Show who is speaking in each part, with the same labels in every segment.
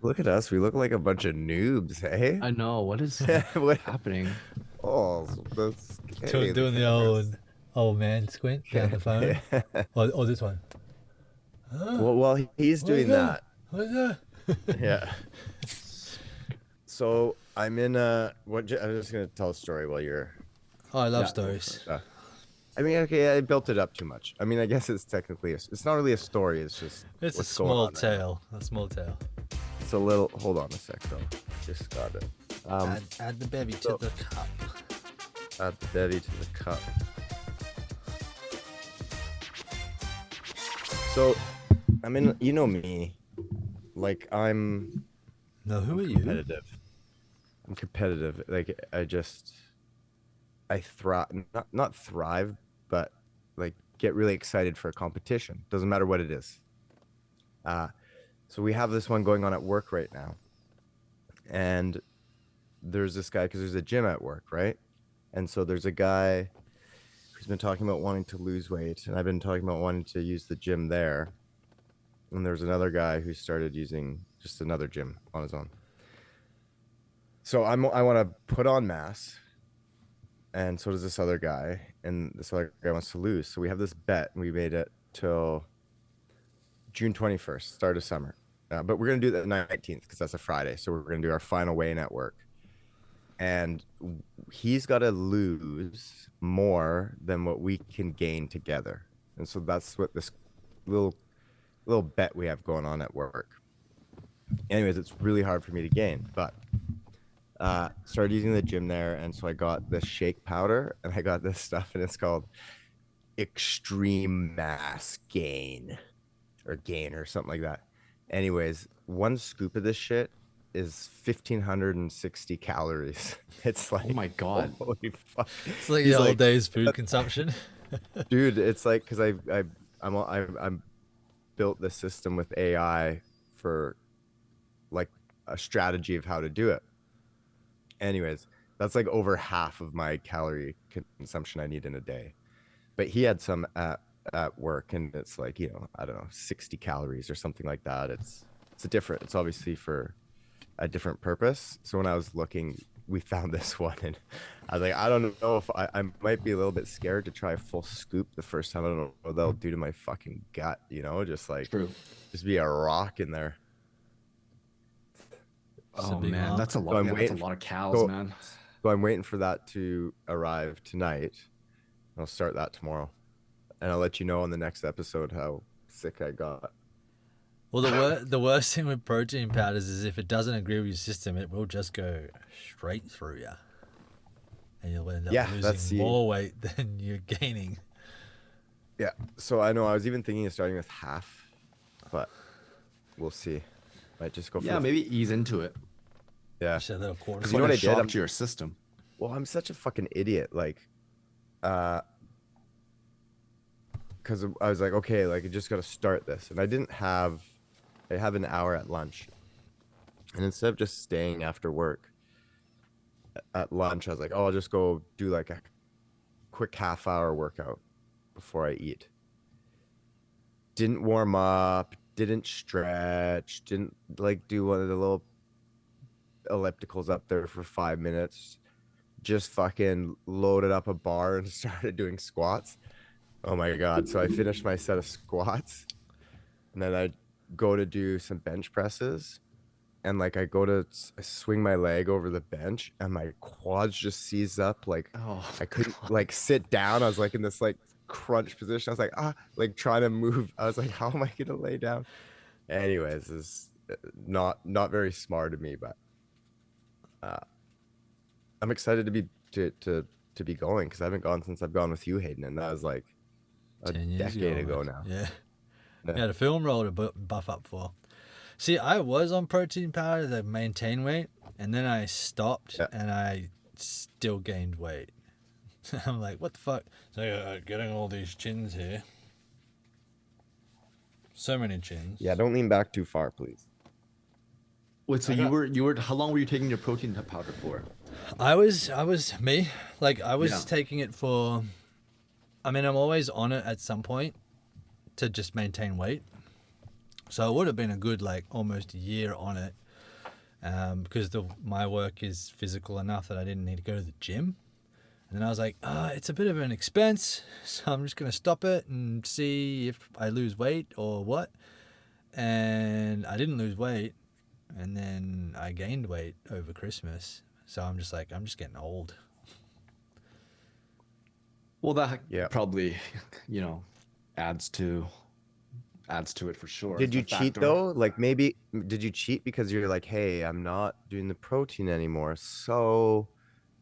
Speaker 1: Look at us. We look like a bunch of noobs, hey?
Speaker 2: I know. What is
Speaker 1: What?
Speaker 2: happening?
Speaker 1: Oh, that's hey, the
Speaker 3: Doing the
Speaker 1: cameras.
Speaker 3: old man squint down the phone. Or this one. Huh?
Speaker 1: Well, while he's
Speaker 3: What's
Speaker 1: doing
Speaker 3: that?
Speaker 1: that,
Speaker 3: What's that?
Speaker 1: yeah. So I'm in I'm just gonna tell a story while you're
Speaker 3: Oh, I love
Speaker 2: Yeah.
Speaker 1: go for
Speaker 3: stories.
Speaker 1: it. I mean, okay, I built it up too much. I mean, I guess it's technically it's not really a story. It's just
Speaker 3: It's a
Speaker 1: what's going
Speaker 3: small
Speaker 1: on right now.
Speaker 3: tale. A small tale.
Speaker 1: It's a little. Hold on a sec, though. Just got it. Um,
Speaker 3: Add the baby to
Speaker 1: so
Speaker 3: the cup.
Speaker 1: add the Debbie to the cup. So I mean, you know me. Like
Speaker 3: No, who
Speaker 1: I'm
Speaker 3: are you?
Speaker 1: competitive. I'm competitive. Like I thrive, not thrive, but like get really excited for a competition. Doesn't matter what it is. Uh, so we have this one going on at work right now, and there's this guy because there's a gym at work, right? And so there's a guy who's been talking about wanting to lose weight, and I've been talking about wanting to use the gym there. And there's another guy who started using just another gym on his own. So I want to put on mass, and so does this other guy, and this other guy wants to lose. So we have this bet, and we made it till June 21st, start of summer. But we're gonna do the 19th because that's a Friday. So we're gonna do our final weigh-in at work, and he's got to lose more than what we can gain together. And so that's what this little bet we have going on at work. Anyways, it's really hard for me to gain, but started using the gym there, and so I got this shake powder, and I got this stuff, and it's called Extreme Mass Gain or Gain or something like that. Anyways, one scoop of this shit is 1,560 calories. It's
Speaker 2: Oh my
Speaker 1: like,
Speaker 2: God.
Speaker 1: holy fuck.
Speaker 3: It's like the
Speaker 1: He's
Speaker 3: old
Speaker 1: like,
Speaker 3: days food consumption.
Speaker 1: dude, it's like because I'm built this system with AI for like a strategy of how to do it. Anyways, that's like over half of my calorie consumption I need in a day. But he had some at work, and it's like, I don't know, 60 calories or something like that. It's a different. It's obviously for a different purpose. So when I was looking, we found this one, and I was like, I don't know if I might be a little bit scared to try a full scoop the first time. I don't know what that'll do to my fucking gut, just like
Speaker 2: True.
Speaker 1: just be a rock in there.
Speaker 3: Just a
Speaker 2: Oh
Speaker 3: big
Speaker 2: man,
Speaker 3: lump.
Speaker 2: that's a
Speaker 1: So
Speaker 2: lot.
Speaker 1: I'm
Speaker 2: Yeah, that's a
Speaker 1: waiting.
Speaker 2: lot of cows,
Speaker 1: So
Speaker 2: man.
Speaker 1: so I'm waiting for that to arrive tonight. I'll start that tomorrow, and I'll let you know on the next episode how sick I got.
Speaker 3: Well, the worst thing with protein powders is if it doesn't agree with your system, it will just go straight through you, and you'll end up
Speaker 1: Yeah, that's
Speaker 3: losing
Speaker 1: the
Speaker 3: more weight than you're gaining.
Speaker 1: yeah. So I know I was even thinking of starting with half, but we'll see. Might just go for
Speaker 2: Yeah,
Speaker 1: the
Speaker 2: maybe ease into it.
Speaker 1: yeah.
Speaker 3: Just a little quarter.
Speaker 1: Because
Speaker 2: It's
Speaker 1: you know
Speaker 2: like
Speaker 1: what
Speaker 2: a
Speaker 1: I did?
Speaker 2: shock to your system.
Speaker 1: I'm such a fucking idiot. Like, uh, because I was like, okay, like I just got to start this, and I have an hour at lunch, and instead of just staying after work at lunch, I was like, oh, I'll just go do like a quick half-hour workout before I eat. Didn't warm up, didn't stretch, didn't like do one of the little ellipticals up there for 5 minutes. Just fucking loaded up a bar and started doing squats. Oh my God. So I finished my set of squats, and then I go to do some bench presses. And like I swing my leg over the bench, and my quads just seize up. Like
Speaker 2: Oh
Speaker 1: I couldn't
Speaker 2: God.
Speaker 1: like sit down. I was like in this like crunch position. I was like, like trying to move. I was like, how am I gonna lay down? Anyways, is not very smart of me, but uh, I'm excited to be to be going because I haven't gone since I've gone with you, Hayden, and that was like a
Speaker 3: 10 years
Speaker 1: decade
Speaker 3: ago, man.
Speaker 1: ago now.
Speaker 3: Yeah.
Speaker 1: Yeah.
Speaker 3: You had a film roll to buff up for. See, I was on protein powder to maintain weight, and then I stopped,
Speaker 1: Yeah.
Speaker 3: and I still gained weight. I'm like, what the fuck? So getting all these chins here. So many chins.
Speaker 1: Yeah, don't lean back too far, please.
Speaker 2: Wait, so
Speaker 3: I got-
Speaker 2: you were how long were you taking your protein powder for?
Speaker 3: I was me. Like I was
Speaker 2: Yeah.
Speaker 3: taking it for. I mean, I'm always on it at some point to just maintain weight. So it would have been a good like almost a year on it. because my work is physical enough that I didn't need to go to the gym. And then I was like, it's a bit of an expense, so I'm just going to stop it and see if I lose weight or what. And I didn't lose weight, and then I gained weight over Christmas. So I'm just like, I'm just getting old.
Speaker 2: Well, that
Speaker 1: Yeah.
Speaker 2: probably, adds to it for sure.
Speaker 1: Did
Speaker 2: It's a
Speaker 1: you cheat
Speaker 2: factor.
Speaker 1: though? Like maybe did you cheat because you're like, hey, I'm not doing the protein anymore, so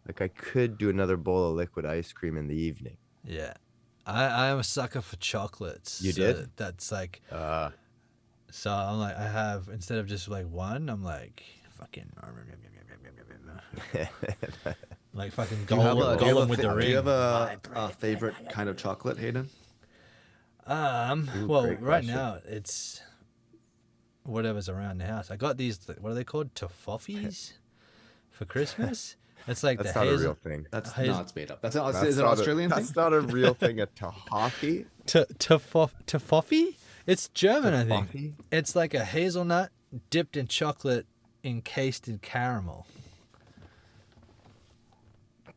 Speaker 1: like I could do another bowl of liquid ice cream in the evening.
Speaker 3: Yeah. I am a sucker for chocolates.
Speaker 1: You
Speaker 3: so
Speaker 1: did?
Speaker 3: That's like,
Speaker 1: Uh,
Speaker 3: so I'm like, I have, instead of just like one, I'm like, fucking, like fucking
Speaker 2: Do you have a,
Speaker 3: Gollum with the
Speaker 2: do
Speaker 3: ring.
Speaker 2: you have a favorite kind of chocolate, Hayden?
Speaker 1: Ooh,
Speaker 3: Well,
Speaker 1: great
Speaker 3: right
Speaker 1: question.
Speaker 3: now it's whatever's around the house. I got these, what are they called? Toffees for Christmas. It's like
Speaker 1: that's
Speaker 3: the
Speaker 1: not a
Speaker 3: hazel.
Speaker 1: real thing.
Speaker 2: That's
Speaker 3: Hazel-
Speaker 2: no, it's made up. Is it an
Speaker 1: That's
Speaker 2: Australian thing?
Speaker 1: That's not a real thing. A tahaki?
Speaker 3: Toffee? It's German, I think.
Speaker 1: Toffee?
Speaker 3: It's like a hazelnut dipped in chocolate, encased in caramel.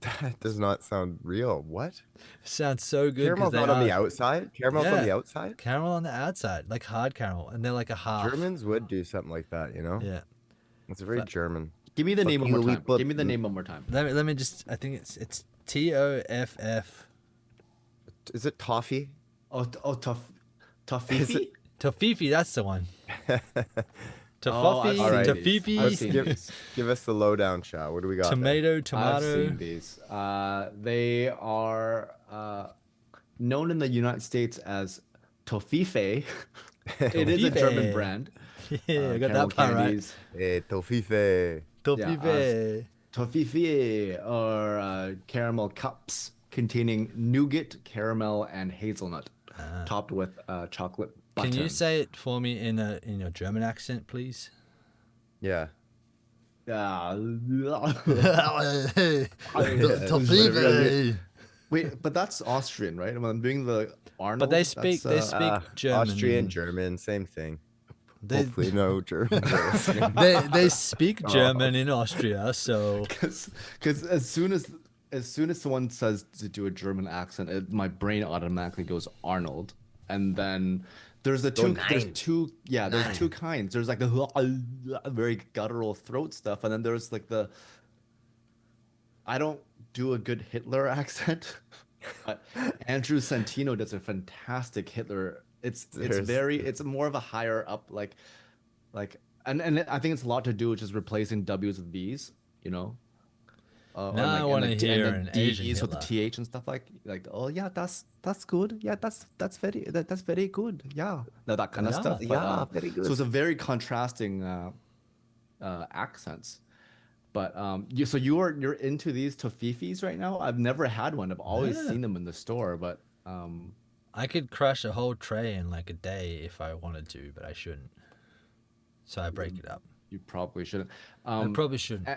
Speaker 1: That does not sound real. What?
Speaker 3: Sounds so good. 'Cause
Speaker 1: Caramel's
Speaker 3: they
Speaker 1: not on the
Speaker 3: are
Speaker 1: outside? Caramel's on
Speaker 3: Yeah.
Speaker 1: the outside?
Speaker 3: caramel on the outside, like hard caramel, and they're like a half.
Speaker 1: Germans would do something like that, you know?
Speaker 3: Yeah.
Speaker 1: It's very
Speaker 3: But-
Speaker 1: German.
Speaker 2: Give me the
Speaker 1: Fuck
Speaker 2: name one
Speaker 1: you,
Speaker 2: more
Speaker 1: we
Speaker 2: time.
Speaker 1: put-
Speaker 2: Give me the name one more time.
Speaker 3: Let me just. I think it's TOFF.
Speaker 1: Is it toffee?
Speaker 2: Toffee?
Speaker 3: Tofifi, that's the one.
Speaker 2: Oh,
Speaker 3: Toffee,
Speaker 1: Alright.
Speaker 3: Tofifi,
Speaker 2: I've seen these.
Speaker 1: Give us the lowdown shot. What do we got? there?
Speaker 3: tomato,
Speaker 2: I've
Speaker 3: tomato.
Speaker 2: seen these. They are known in the United States as Tofife. It is a German
Speaker 3: Tofife.
Speaker 2: brand.
Speaker 3: Yeah, I got
Speaker 2: Caramel
Speaker 3: that part right.
Speaker 2: candies.
Speaker 1: Hey, tofife.
Speaker 3: Tofifi.
Speaker 2: Tofife or caramel cups containing nougat, caramel, and hazelnut, topped with chocolate button.
Speaker 3: Can you say it for me in your German accent, please?
Speaker 1: Yeah.
Speaker 3: Tofifi.
Speaker 2: Wait, but that's Austrian, right? I'm doing the Arnold.
Speaker 3: But they speak German.
Speaker 1: Austrian, German, same thing.
Speaker 3: They,
Speaker 1: Hopefully no German.
Speaker 3: they speak German in Austria, so
Speaker 2: Because as soon as someone says to do a German accent, my brain automatically goes Arnold, and then there's there's two kinds. There's like the very guttural throat stuff, and then there's like the I don't do a good Hitler accent. But Andrew Santino does a fantastic Hitler. It's more of a higher up like and I think it's a lot to do with just replacing W's with B's, you know.
Speaker 3: Now I want to hear an Asian
Speaker 2: D's with the
Speaker 3: Hitler.
Speaker 2: th and stuff like oh yeah, that's good, yeah, that's very good, yeah, no, that kind of
Speaker 3: Yeah,
Speaker 2: stuff. But,
Speaker 1: yeah, very good.
Speaker 2: So it's a very contrasting accents. But you're into these tofifis right now? I've never had one. I've always
Speaker 3: Yeah.
Speaker 2: seen them in the store, but
Speaker 3: I could crush a whole tray in like a day if I wanted to, but I shouldn't. So I break it up.
Speaker 2: you probably shouldn't.
Speaker 3: I probably shouldn't.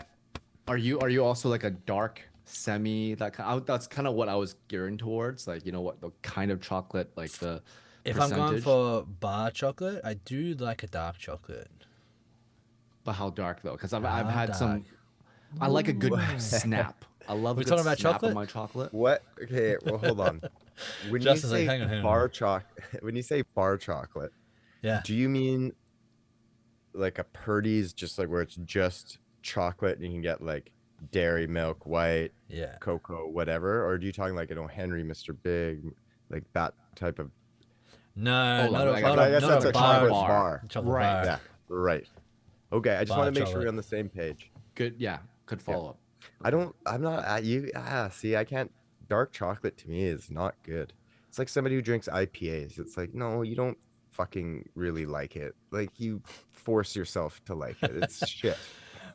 Speaker 2: Are you also like a dark semi that's kind of what I was gearing towards, like what the kind of chocolate, like the
Speaker 3: If I'm going
Speaker 2: percentage?
Speaker 3: for bar chocolate, I do like a dark chocolate.
Speaker 2: But how dark though? Because I've
Speaker 3: How
Speaker 2: had some. I like a good snap. I love a
Speaker 3: We
Speaker 2: good
Speaker 3: talking about
Speaker 2: snap
Speaker 3: chocolate?
Speaker 2: of my chocolate.
Speaker 1: What? Okay, well, hold on. When
Speaker 3: Justin's
Speaker 1: you
Speaker 3: like,
Speaker 1: say
Speaker 3: hang on.
Speaker 1: when you say bar chocolate,
Speaker 3: Yeah.
Speaker 1: do you mean like a Purdy's, just like where it's just chocolate and you can get like dairy, milk, white,
Speaker 3: Yeah.
Speaker 1: cocoa, whatever? Or do you talking like an O'Henry, Mr. Big, like that type of?
Speaker 3: No,
Speaker 2: Hold on,
Speaker 3: not
Speaker 2: I
Speaker 3: a,
Speaker 2: got-
Speaker 3: not
Speaker 1: I guess
Speaker 3: not
Speaker 1: that's a
Speaker 3: bar.
Speaker 1: chocolate bar.
Speaker 3: Chocolate
Speaker 2: Right.
Speaker 3: bar.
Speaker 1: Yeah, right. Okay, I just
Speaker 3: Bar
Speaker 1: want to make sure
Speaker 3: chocolate.
Speaker 1: we're on the same page.
Speaker 2: Good, yeah, good follow up.
Speaker 1: I'm not at you. See, I can't. Dark chocolate to me is not good. It's like somebody who drinks IPAs. It's like, no, you don't fucking really like it. Like, you force yourself to like it. It's shit.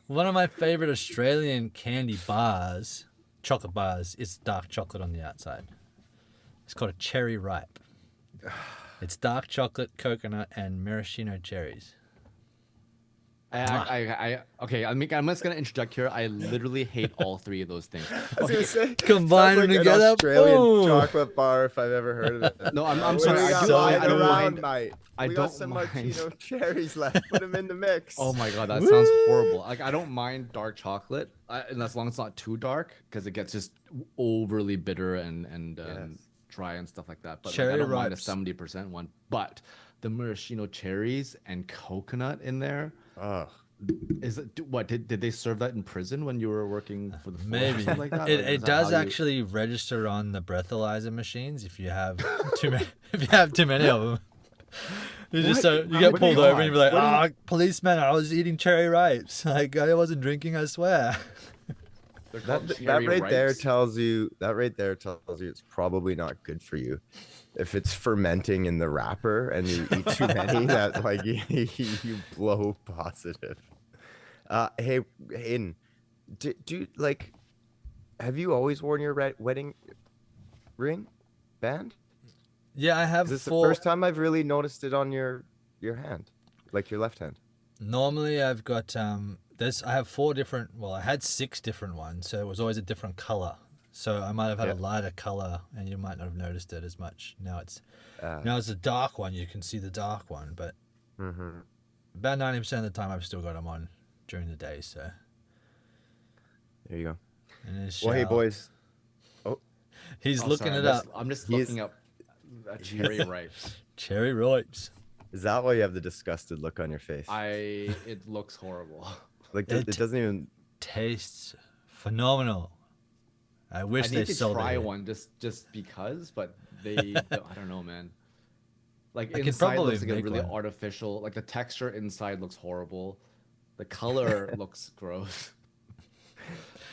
Speaker 3: One of my favorite Australian candy bars, chocolate bars, is dark chocolate on the outside. It's called a cherry ripe. It's dark chocolate, coconut, and maraschino cherries.
Speaker 2: Okay. I'm just gonna interject here. I literally hate all three of those things.
Speaker 1: I was gonna say,
Speaker 3: Combine
Speaker 1: sounds
Speaker 3: them
Speaker 1: like an
Speaker 3: together,
Speaker 1: Australian
Speaker 3: boom.
Speaker 1: chocolate bar if I've ever heard of it.
Speaker 2: No, I'm
Speaker 1: What do
Speaker 2: sorry.
Speaker 1: we
Speaker 2: I
Speaker 1: got
Speaker 2: do.
Speaker 1: lying
Speaker 2: I don't
Speaker 1: around,
Speaker 2: mind.
Speaker 1: mate?
Speaker 2: I
Speaker 1: We got
Speaker 2: don't
Speaker 1: some
Speaker 2: mind.
Speaker 1: Martino cherries left. Put them in the mix.
Speaker 2: Oh my god, that
Speaker 3: Woo!
Speaker 2: sounds horrible. Like I don't mind dark chocolate, and as long as it's not too dark, because it gets just overly bitter and
Speaker 1: Yes.
Speaker 2: dry and stuff like that. But like
Speaker 3: Cherry
Speaker 2: I don't mind a
Speaker 3: ripes.
Speaker 2: 70% one. But the maraschino cherries and coconut in there,
Speaker 1: Oh,
Speaker 2: is it what did they serve that in prison when you were working for the force or
Speaker 3: Maybe
Speaker 2: something like that?
Speaker 3: it,
Speaker 2: Like, is
Speaker 3: it
Speaker 2: that
Speaker 3: does
Speaker 2: how you-
Speaker 3: actually register on the breathalyzer machines if you have too many. If you have too many of them, you just
Speaker 1: What?
Speaker 3: you
Speaker 1: Oh
Speaker 3: get
Speaker 1: my
Speaker 3: pulled over and you're like,
Speaker 1: God. What do you-
Speaker 3: policeman, I was eating cherry ripes. Like I wasn't drinking, I swear.
Speaker 2: They're called
Speaker 1: that
Speaker 2: cherry
Speaker 1: right there
Speaker 2: ripes?
Speaker 1: tells you it's probably not good for you. If it's fermenting in the wrapper and you eat too many, that like you blow positive. Hey, Hayden, do like, have you always worn your wedding ring band?
Speaker 3: Yeah, I have
Speaker 1: Is this the
Speaker 3: four.
Speaker 1: first time I've really noticed it on your hand, like your left hand?
Speaker 3: Normally, I've got I have four different. Well, I had six different ones, so it was always a different color. So I might have had a
Speaker 1: Yeah.
Speaker 3: lighter color, and you might not have noticed it as much. Now it's
Speaker 1: Uh,
Speaker 3: a dark one. You can see the dark one, but
Speaker 1: mhm.
Speaker 3: about 90% of the time, I've still got them on during the day. So.
Speaker 1: There you go.
Speaker 3: In his
Speaker 1: Well, hey
Speaker 3: shower.
Speaker 1: boys.
Speaker 3: He's
Speaker 2: Oh,
Speaker 3: looking
Speaker 2: sorry,
Speaker 3: it up.
Speaker 2: I'm just
Speaker 1: He's-
Speaker 2: looking up cherry ripes.
Speaker 3: Cherry ripes.
Speaker 1: Is that why you have the disgusted look on your face?
Speaker 2: It looks horrible.
Speaker 1: Like
Speaker 3: It-
Speaker 1: it doesn't even.
Speaker 3: Tastes phenomenal. I wish
Speaker 2: I
Speaker 3: they
Speaker 2: need to
Speaker 3: sold
Speaker 2: try
Speaker 3: it.
Speaker 2: one just because, but I don't know, man. Like
Speaker 3: I could
Speaker 2: inside
Speaker 3: probably
Speaker 2: looks like a
Speaker 3: make
Speaker 2: really
Speaker 3: one.
Speaker 2: artificial. Like the texture inside looks horrible. The color looks gross.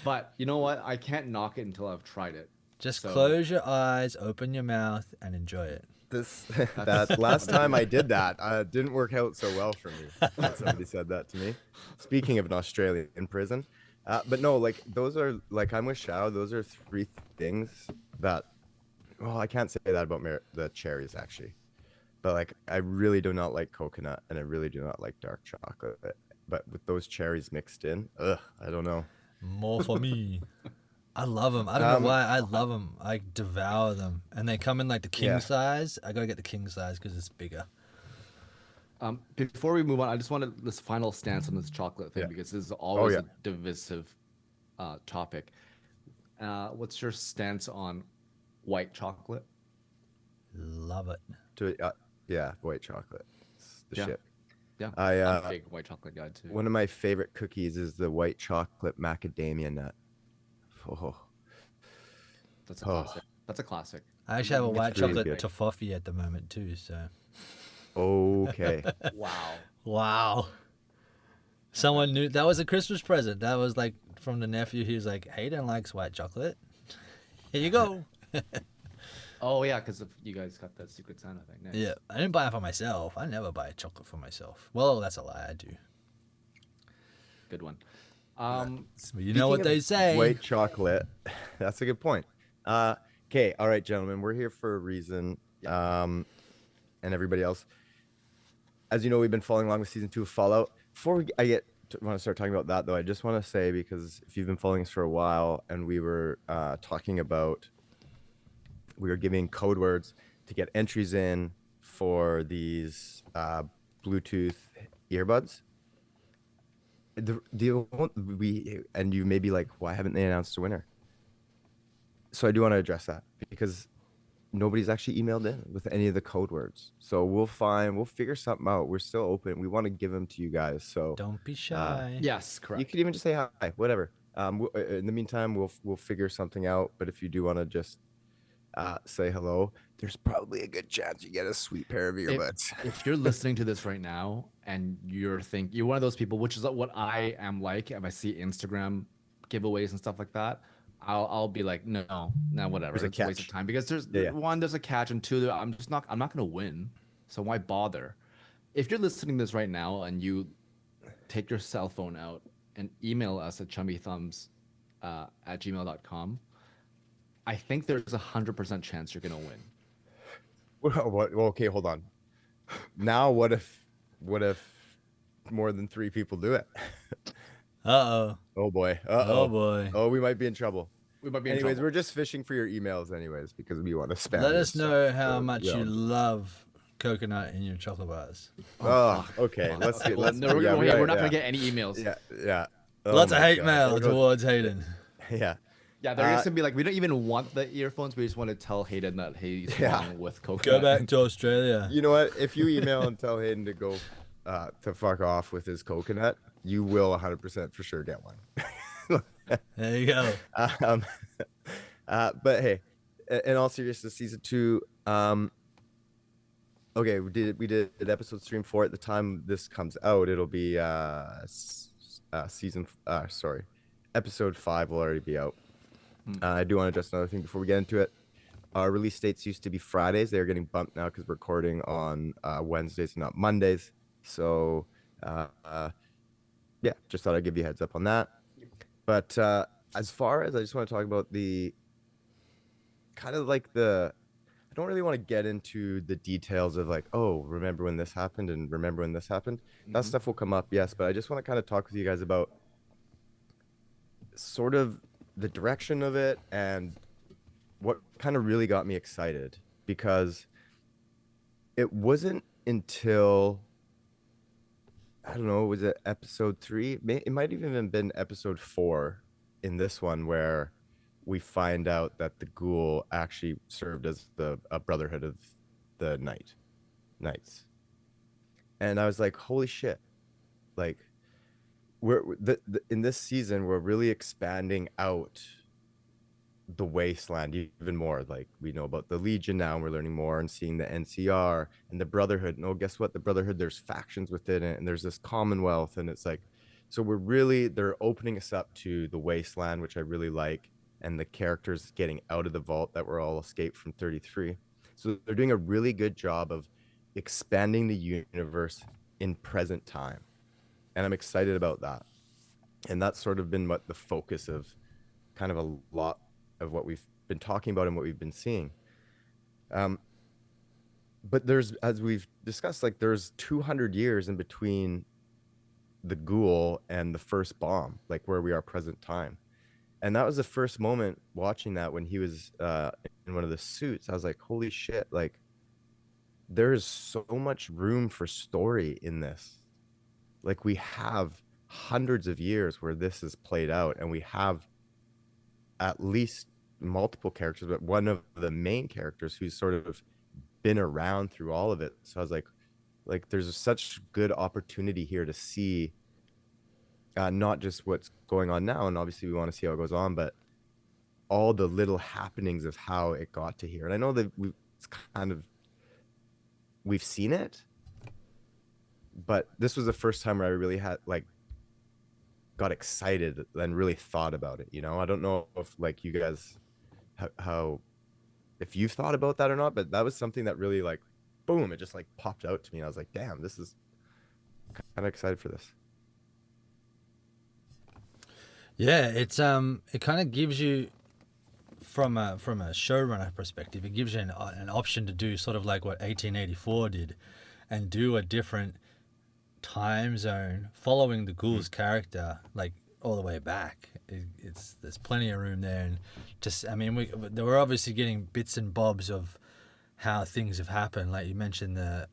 Speaker 2: But you know what? I can't knock it until I've tried it.
Speaker 3: Just
Speaker 2: So-
Speaker 3: close your eyes, open your mouth, and enjoy it.
Speaker 1: This
Speaker 2: That's
Speaker 1: that last
Speaker 2: what I
Speaker 1: time
Speaker 2: do.
Speaker 1: I did that didn't work out so well for me. When somebody said that to me. Speaking of an Australian prison, but no, like those are like I'm with Shao. Those are three things that. Well, I can't say that about the cherries actually, but like I really do not like coconut and I really do not like dark chocolate. But with those cherries mixed in, I don't know.
Speaker 3: More for me. I love them. I don't know why. I love them. I devour them. And they come in like the king
Speaker 1: Yeah.
Speaker 3: size. I gotta get the king size because it's bigger.
Speaker 2: Before we move on, I just wanted this final stance on this chocolate thing
Speaker 1: Yeah.
Speaker 2: because this is always
Speaker 1: yeah.
Speaker 2: a divisive topic. What's your stance on white chocolate?
Speaker 3: Love it.
Speaker 1: Yeah, white chocolate. It's the
Speaker 2: Yeah.
Speaker 1: shit.
Speaker 2: Yeah,
Speaker 1: I,
Speaker 2: I'm a big white chocolate guy too.
Speaker 1: One of my favorite cookies is the white chocolate macadamia nut. Oh,
Speaker 2: That's a
Speaker 1: Oh.
Speaker 2: classic. That's a classic.
Speaker 3: I actually have a white
Speaker 1: really
Speaker 3: chocolate
Speaker 1: good.
Speaker 3: toffee at the moment too. So
Speaker 1: okay.
Speaker 2: Wow.
Speaker 3: wow. Someone knew that was a Christmas present. That was like from the nephew. He was like, Hayden likes white chocolate. Here you go.
Speaker 2: Oh yeah, because you guys got that Secret Santa thing. Nice.
Speaker 3: Yeah, I didn't buy it for myself. I never buy chocolate for myself. Well, that's a lie. I do.
Speaker 2: Good one.
Speaker 3: But you know what
Speaker 1: Speaking
Speaker 3: they
Speaker 1: of
Speaker 3: say.
Speaker 1: White chocolate. That's a good point. Okay, all right, gentlemen, we're here for a reason. And everybody else. As you know, we've been following along with season 2 of Fallout. Before want to start talking about that, though, I just want to say, because if you've been following us for a while, and we were talking about, we were giving code words to get entries in for these Bluetooth earbuds. And you may be like, why haven't they announced a winner? So I do want to address that because nobody's actually emailed in with any of the code words. So we'll figure something out. We're still open. We want to give them to you guys. So
Speaker 3: Don't be shy.
Speaker 2: Yes, correct.
Speaker 1: you could even just say hi, whatever. In the meantime, we'll figure something out. But if you do want to just say hello, there's probably a good chance you get a sweet pair of earbuds.
Speaker 2: If you're listening to this right now and you're one of those people, which is what I am like, if I see Instagram giveaways and stuff like that, I'll be like, no, whatever.
Speaker 1: There's a
Speaker 2: It's a waste of
Speaker 1: catch.
Speaker 2: time because
Speaker 1: Yeah.
Speaker 2: one, there's a catch, and two, I'm not gonna win, so why bother? If you're listening to this right now and you take your cell phone out and email us at chummythumbs at gmail.com, I think there's 100% chance you're gonna win.
Speaker 1: Well, okay, hold on. Now, what if more than 3 people do it.
Speaker 3: Uh-oh.
Speaker 1: Oh boy.
Speaker 3: Oh, boy.
Speaker 1: Oh, we might be in trouble.
Speaker 2: We might be in
Speaker 1: Anyways,
Speaker 2: trouble.
Speaker 1: we're just fishing for your emails anyways because we want to spam
Speaker 3: Let
Speaker 1: your
Speaker 3: us
Speaker 1: stuff.
Speaker 3: know how
Speaker 1: So,
Speaker 3: much
Speaker 1: yeah.
Speaker 3: you love coconut in your chocolate bars.
Speaker 1: Oh,
Speaker 2: fuck.
Speaker 1: okay.
Speaker 2: Fuck.
Speaker 1: Let's
Speaker 2: Okay,
Speaker 1: get.
Speaker 2: well,
Speaker 1: Let's.
Speaker 2: no,
Speaker 1: Yeah,
Speaker 2: we're not
Speaker 1: yeah.
Speaker 2: gonna get any emails.
Speaker 1: Yeah. Oh
Speaker 3: Lots of
Speaker 1: my
Speaker 3: hate
Speaker 1: God.
Speaker 3: mail
Speaker 1: There goes-
Speaker 3: towards Hayden.
Speaker 1: Yeah.
Speaker 2: Yeah, they're just gonna be like, we don't even want the earphones. We just want to tell Hayden that he's
Speaker 1: Yeah.
Speaker 2: wrong with
Speaker 3: Go
Speaker 2: coconut.
Speaker 3: back to Australia.
Speaker 1: You know what? If you email and tell Hayden to go to fuck off with his coconut, you will 100% for sure get one.
Speaker 3: There you go.
Speaker 1: But hey, in all seriousness, season 2. Okay, we did an episode stream 4. At the time this comes out, it'll be episode 5 will already be out. I do want to address another thing before we get into it. Our release dates used to be Fridays. They're getting bumped now because we're recording on Wednesdays and not Mondays. So, yeah, just thought I'd give you a heads up on that. But as far as I just want to talk about the kind of like I don't really want to get into the details of like, oh, remember when this happened and remember when this happened. That stuff will come up, yes. But I just want to kind of talk with you guys about sort of the direction of it and what kind of really got me excited, because it wasn't until, I don't know, was it episode 3? It might even have been episode 4 in this one where we find out that the ghoul actually served as a brotherhood of the knights. And I was like, holy shit. Like, in this season, we're really expanding out the wasteland even more. Like, we know about the Legion now, and we're learning more and seeing the NCR and the Brotherhood. No, guess what? The Brotherhood, there's factions within it, and there's this Commonwealth, and it's like, so they're opening us up to the wasteland, which I really like, and the characters getting out of the vault that were all escaped from 33. So they're doing a really good job of expanding the universe in present time, and I'm excited about that. And that's sort of been what the focus of kind of a lot of what we've been talking about and what we've been seeing. But there's, as we've discussed, like there's 200 years in between the ghoul and the first bomb, like where we are present time. And that was the first moment watching that when he was in one of the suits. I was like, holy shit, like there's so much room for story in this. Like, we have hundreds of years where this is played out, and we have at least multiple characters, but one of the main characters who's sort of been around through all of it. So I was like there's such good opportunity here to see not just what's going on now, and obviously we want to see how it goes on, but all the little happenings of how it got to here. And I know that we've seen it, but this was the first time where I really had got excited and really thought about it. You know, I don't know if like you guys how if you've thought about that or not, but that was something that really like boom, it just like popped out to me, and I was like, damn, this is kind of excited for this.
Speaker 3: Yeah, it's it kind of gives you from a showrunner perspective, it gives you an option to do sort of like what 1884 did, and do a different time zone following the ghoul's character, like all the way back. There's plenty of room there, and just we're obviously getting bits and bobs of how things have happened. Like you mentioned the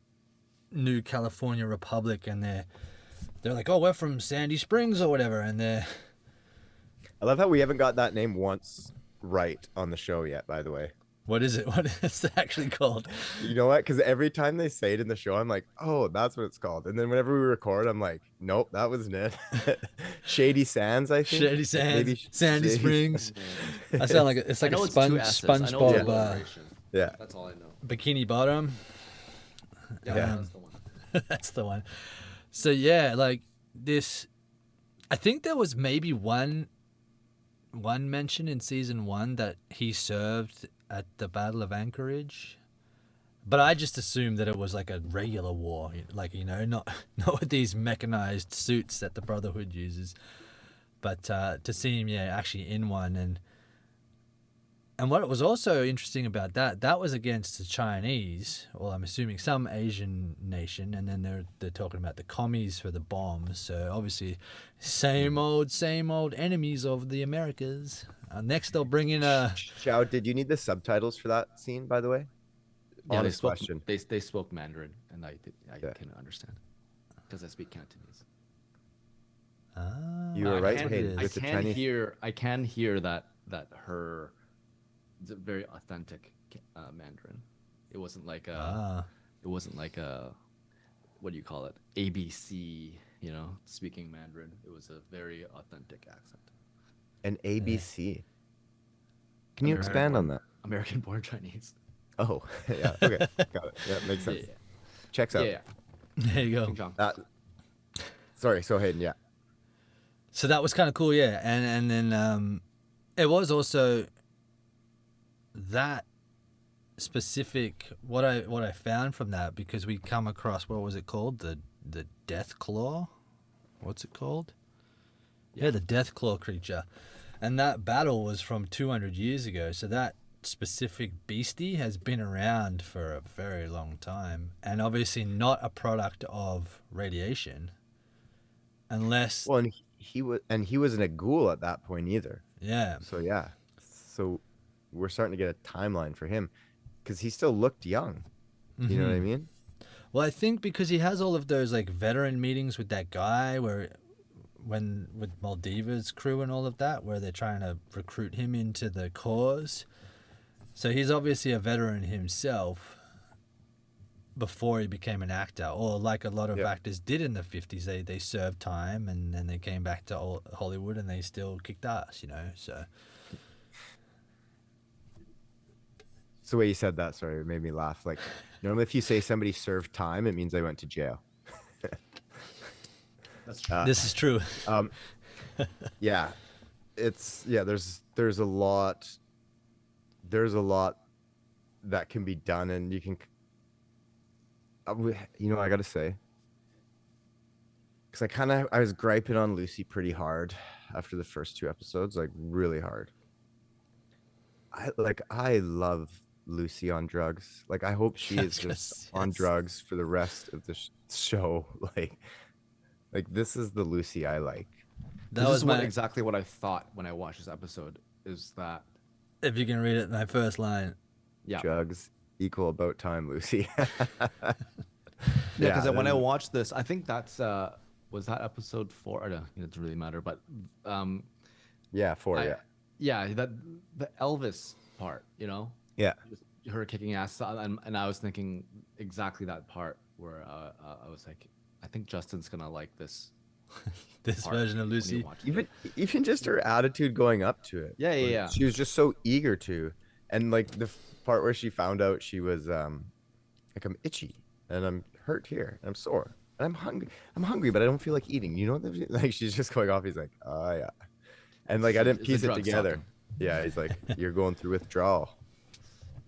Speaker 3: New California Republic, and they're like, oh, we're from Sandy Springs or whatever, and
Speaker 1: I love how we haven't got that name once right on the show yet, by the way.
Speaker 3: what is it? What is it actually called?
Speaker 1: You know what? Because every time they say it in the show, I'm like, oh, that's what it's called. And then whenever we record, I'm like, nope, that wasn't it. Shady Sands, I think.
Speaker 3: Shady Sands,
Speaker 1: Maybe
Speaker 3: Sandy
Speaker 1: Shady
Speaker 3: Springs. I sound like it's like
Speaker 2: I know
Speaker 3: a
Speaker 2: it's two S's. I know it's
Speaker 3: SpongeBob
Speaker 2: alliteration.
Speaker 1: Yeah.
Speaker 2: That's all I know.
Speaker 3: Bikini Bottom.
Speaker 1: Yeah.
Speaker 2: That's the one.
Speaker 3: That's the one. So yeah, like this, I think there was maybe one mention in season 1 that he served at the Battle of Anchorage, but I just assumed that it was like a regular war, like, you know, not with these mechanized suits that the Brotherhood uses, but to see him actually in one. And And what was also interesting about that was against the Chinese, or I'm assuming some Asian nation, and then they're talking about the commies for the bombs. So obviously, same old enemies of the Americas. Next, they'll bring in a.
Speaker 1: Xiao, did you need the subtitles for that scene, by the way?
Speaker 2: Yeah,
Speaker 1: Honest question.
Speaker 2: they spoke Mandarin, and I
Speaker 1: Yeah.
Speaker 2: can understand because I speak Cantonese.
Speaker 3: Ah,
Speaker 1: You were
Speaker 2: I
Speaker 1: right,
Speaker 2: can,
Speaker 1: Hayden.
Speaker 2: I
Speaker 1: With the
Speaker 2: can
Speaker 1: Chinese,
Speaker 2: hear that her it's a very authentic Mandarin. It wasn't like a it wasn't like a what do you call it, ABC, speaking Mandarin. It was a very authentic accent.
Speaker 1: and ABC. Can you
Speaker 2: American
Speaker 1: expand on
Speaker 2: born
Speaker 1: that?
Speaker 2: American born Chinese.
Speaker 1: Oh, yeah. Okay, got it. Yeah, makes
Speaker 2: Yeah,
Speaker 1: sense.
Speaker 2: yeah,
Speaker 1: Checks
Speaker 2: yeah,
Speaker 1: out.
Speaker 2: yeah.
Speaker 3: there you
Speaker 2: Ching
Speaker 3: go.
Speaker 2: chong.
Speaker 1: Sorry, so Hayden, yeah.
Speaker 3: So that was kind of cool, yeah. And then it was also that specific what I found from that, because we come across, what was it called, the death claw, what's it called? Yeah, the death claw creature, and that battle was from 200 years ago. So that specific beastie has been around for a very long time, and obviously not a product of radiation, unless
Speaker 1: Well, and he wasn't a ghoul at that point either.
Speaker 3: yeah.
Speaker 1: So yeah, so we're starting to get a timeline for him because he still looked young. You know what I mean?
Speaker 3: Well, I think because he has all of those like veteran meetings with that guy when with Maldiva's crew and all of that, where they're trying to recruit him into the cause. So he's obviously a veteran himself before he became an actor, or like a lot of
Speaker 1: Yeah.
Speaker 3: actors did in the 50s. They served time and then they came back to Hollywood and they still kicked ass, so.
Speaker 1: It's the way you said that. Sorry, it made me laugh. Like normally, if you say somebody served time, it means they went to jail.
Speaker 2: That's true.
Speaker 3: This is true.
Speaker 1: Yeah, there's a lot that can be done, and you can I gotta say, because I was griping on Lucy pretty hard after the first two episodes, like really hard. I love Lucy on drugs. Like I hope she is just on
Speaker 3: Yes.
Speaker 1: drugs for the rest of the show. Like this is the Lucy I like.
Speaker 3: That
Speaker 2: This
Speaker 3: was
Speaker 2: is
Speaker 3: my.
Speaker 2: exactly what I thought when I watched this episode. Is that
Speaker 3: If you can read it, my first line.
Speaker 2: yeah.
Speaker 1: Drugs equal about time, Lucy.
Speaker 2: Yeah, because when I
Speaker 1: this is-
Speaker 2: watched this, I think that's was that episode 4? I don't. It doesn't really matter, but
Speaker 1: yeah, four,
Speaker 2: I,
Speaker 1: yeah,
Speaker 2: yeah, that the Elvis part,
Speaker 1: yeah.
Speaker 2: just her kicking ass, and I was thinking exactly that part where I was like, I think Justin's gonna like this
Speaker 3: This
Speaker 2: part
Speaker 3: version of
Speaker 2: when you
Speaker 3: Lucy.
Speaker 2: watch it.
Speaker 1: Even just her attitude going up to it.
Speaker 2: Yeah, yeah,
Speaker 1: Like,
Speaker 2: yeah.
Speaker 1: she was just so eager to, and like the part where she found out she was like I'm itchy and I'm hurt here and I'm sore and I'm hungry but I don't feel like eating. You know, like she's just going off. He's like, oh yeah, and like I didn't
Speaker 2: It's the
Speaker 1: piece it
Speaker 2: drugs
Speaker 1: together.
Speaker 2: talking.
Speaker 1: Yeah, he's like, you're going through withdrawal.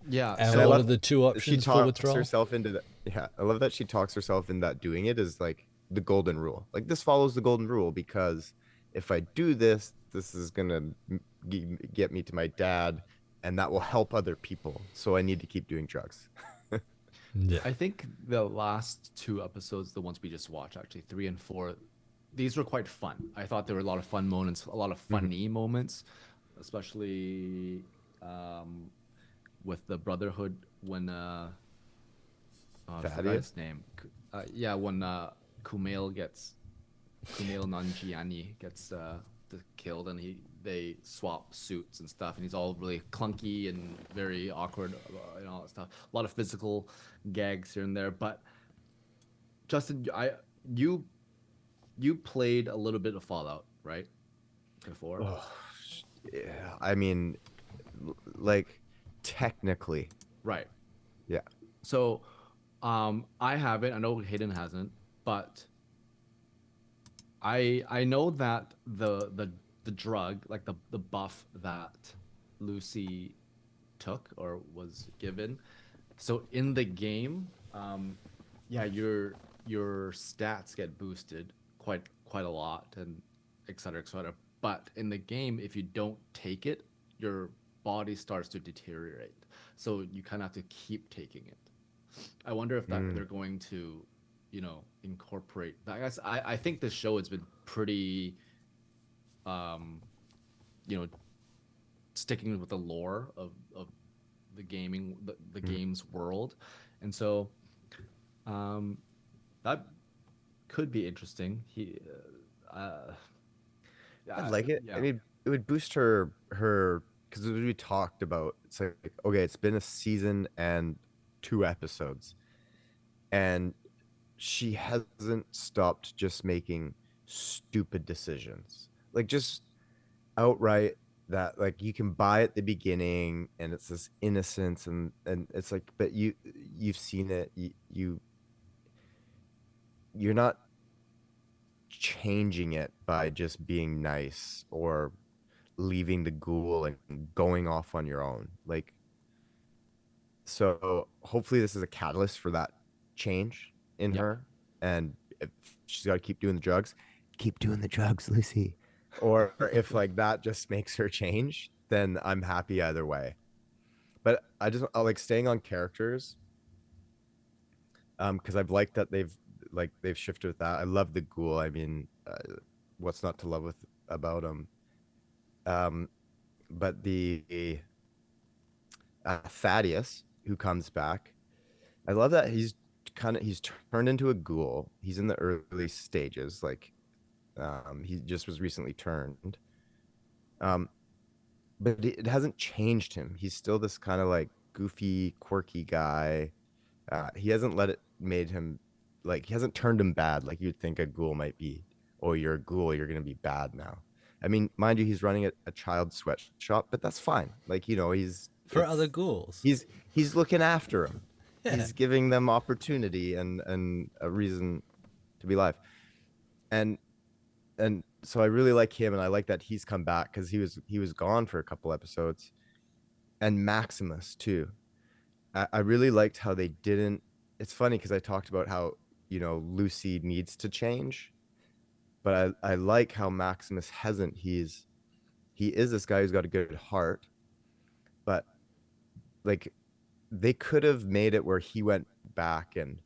Speaker 2: Yeah,
Speaker 3: And
Speaker 1: And I
Speaker 3: what
Speaker 1: love
Speaker 3: are the two
Speaker 1: she
Speaker 3: options for
Speaker 1: talks
Speaker 3: withdrawal?
Speaker 1: herself into that. Yeah, I love that she talks herself in that doing it is like the golden rule. Like this follows the golden rule because if I do this, this is gonna get me to my dad, and that will help other people. So I need to keep doing drugs.
Speaker 3: Yeah.
Speaker 2: I think the last 2 episodes, the ones we just watched, actually 3 and 4, these were quite fun. I thought there were a lot of fun moments, a lot of funny moments, especially with the Brotherhood when I forgot
Speaker 1: Thaddeus?
Speaker 2: his name. Yeah, when Kumail Nanjiani gets killed, and they swap suits and stuff, and he's all really clunky and very awkward, and all that stuff. A lot of physical gags here and there. But Justin, you played a little bit of Fallout, right? Before,
Speaker 1: Oh, yeah. I mean, like technically,
Speaker 2: right?
Speaker 1: yeah.
Speaker 2: So, I haven't. I know Hayden hasn't, but I know that the drug, like the buff that Lucy took or was given. So in the game, yeah, your stats get boosted quite a lot, and et cetera, et cetera. But in the game, if you don't take it, your body starts to deteriorate. So you kind of have to keep taking it. I wonder if that they're going to, incorporate. I guess I think this show has been pretty, um, you know, sticking with the lore of the gaming the
Speaker 1: Mm.
Speaker 2: game's world, and so um, that could be interesting.
Speaker 1: I'd like it. I
Speaker 2: Yeah,
Speaker 1: mean, it would boost her because we talked about. It's like, okay, it's been a season and 2 episodes, and she hasn't stopped just making stupid decisions. Like just outright that like you can buy at the beginning and it's this innocence and it's like but you've seen it you're not changing it by just being nice or leaving the ghoul and going off on your own. Like, so hopefully this is a catalyst for that change in
Speaker 2: yeah,
Speaker 1: her. And if she's got to keep doing the drugs, Lucy. Or if like that just makes her change, then I'm happy either way. But I like staying on characters because I've liked that they've shifted with that. I love the ghoul. I mean, what's not to love with about him? Um, but the Thaddeus who comes back, I love that he's turned into a ghoul. He's in the early stages, like he just was recently turned. Um, but it hasn't changed him. He's still this kind of like goofy, quirky guy. He hasn't let it made him like he hasn't turned him bad like you'd think a ghoul might be. Oh, you're a ghoul, you're gonna be bad now. I mean, mind you, he's running a child sweatshop, but that's fine. Like,
Speaker 3: For other ghouls.
Speaker 1: he's he's looking after them.
Speaker 3: Yeah.
Speaker 1: He's giving them opportunity and a reason to be alive. And and so I really like him, and I like that he's come back because he was gone for a couple episodes. And Maximus too. I really liked how they didn't. It's funny because I talked about how Lucy needs to change, but I like how Maximus hasn't. He is this guy who's got a good heart, but like they could have made it where he went back and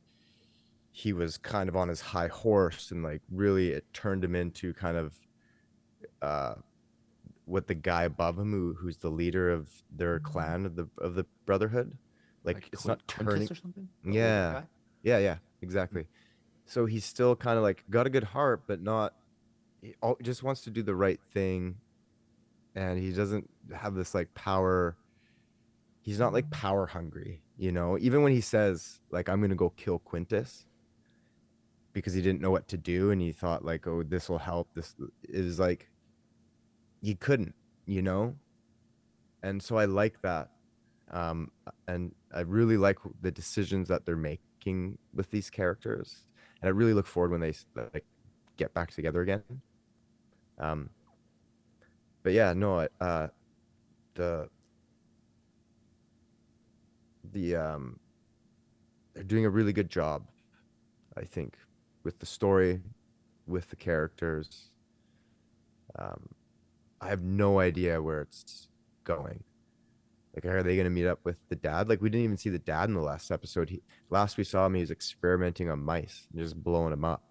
Speaker 1: he was kind of on his high horse and like really it turned him into kind of uh what the guy above him who's the leader of their clan of the brotherhood. Like
Speaker 2: like
Speaker 1: it's not
Speaker 2: Quintus
Speaker 1: turning.
Speaker 2: or something, the older
Speaker 1: Yeah,
Speaker 2: guy.
Speaker 1: yeah, exactly. So he's still kind of like got a good heart, but not. Just wants to do the right thing, and he doesn't have this like power. He's not like power hungry, Even when he says like I'm gonna go kill Quintus because he didn't know what to do, and he thought like, oh, this will help. This is like he couldn't, you know. And so I like that, and I really like the decisions that they're making with these characters, and I really look forward when they like get back together again. Um, but yeah, no, the the they're doing a really good job, I think, with the story, with the characters. Um, I have no idea where it's going. Like, are they going to meet up with the dad? Like, we didn't even see the dad in the last episode. Last we saw him, he was experimenting on mice and just blowing them up.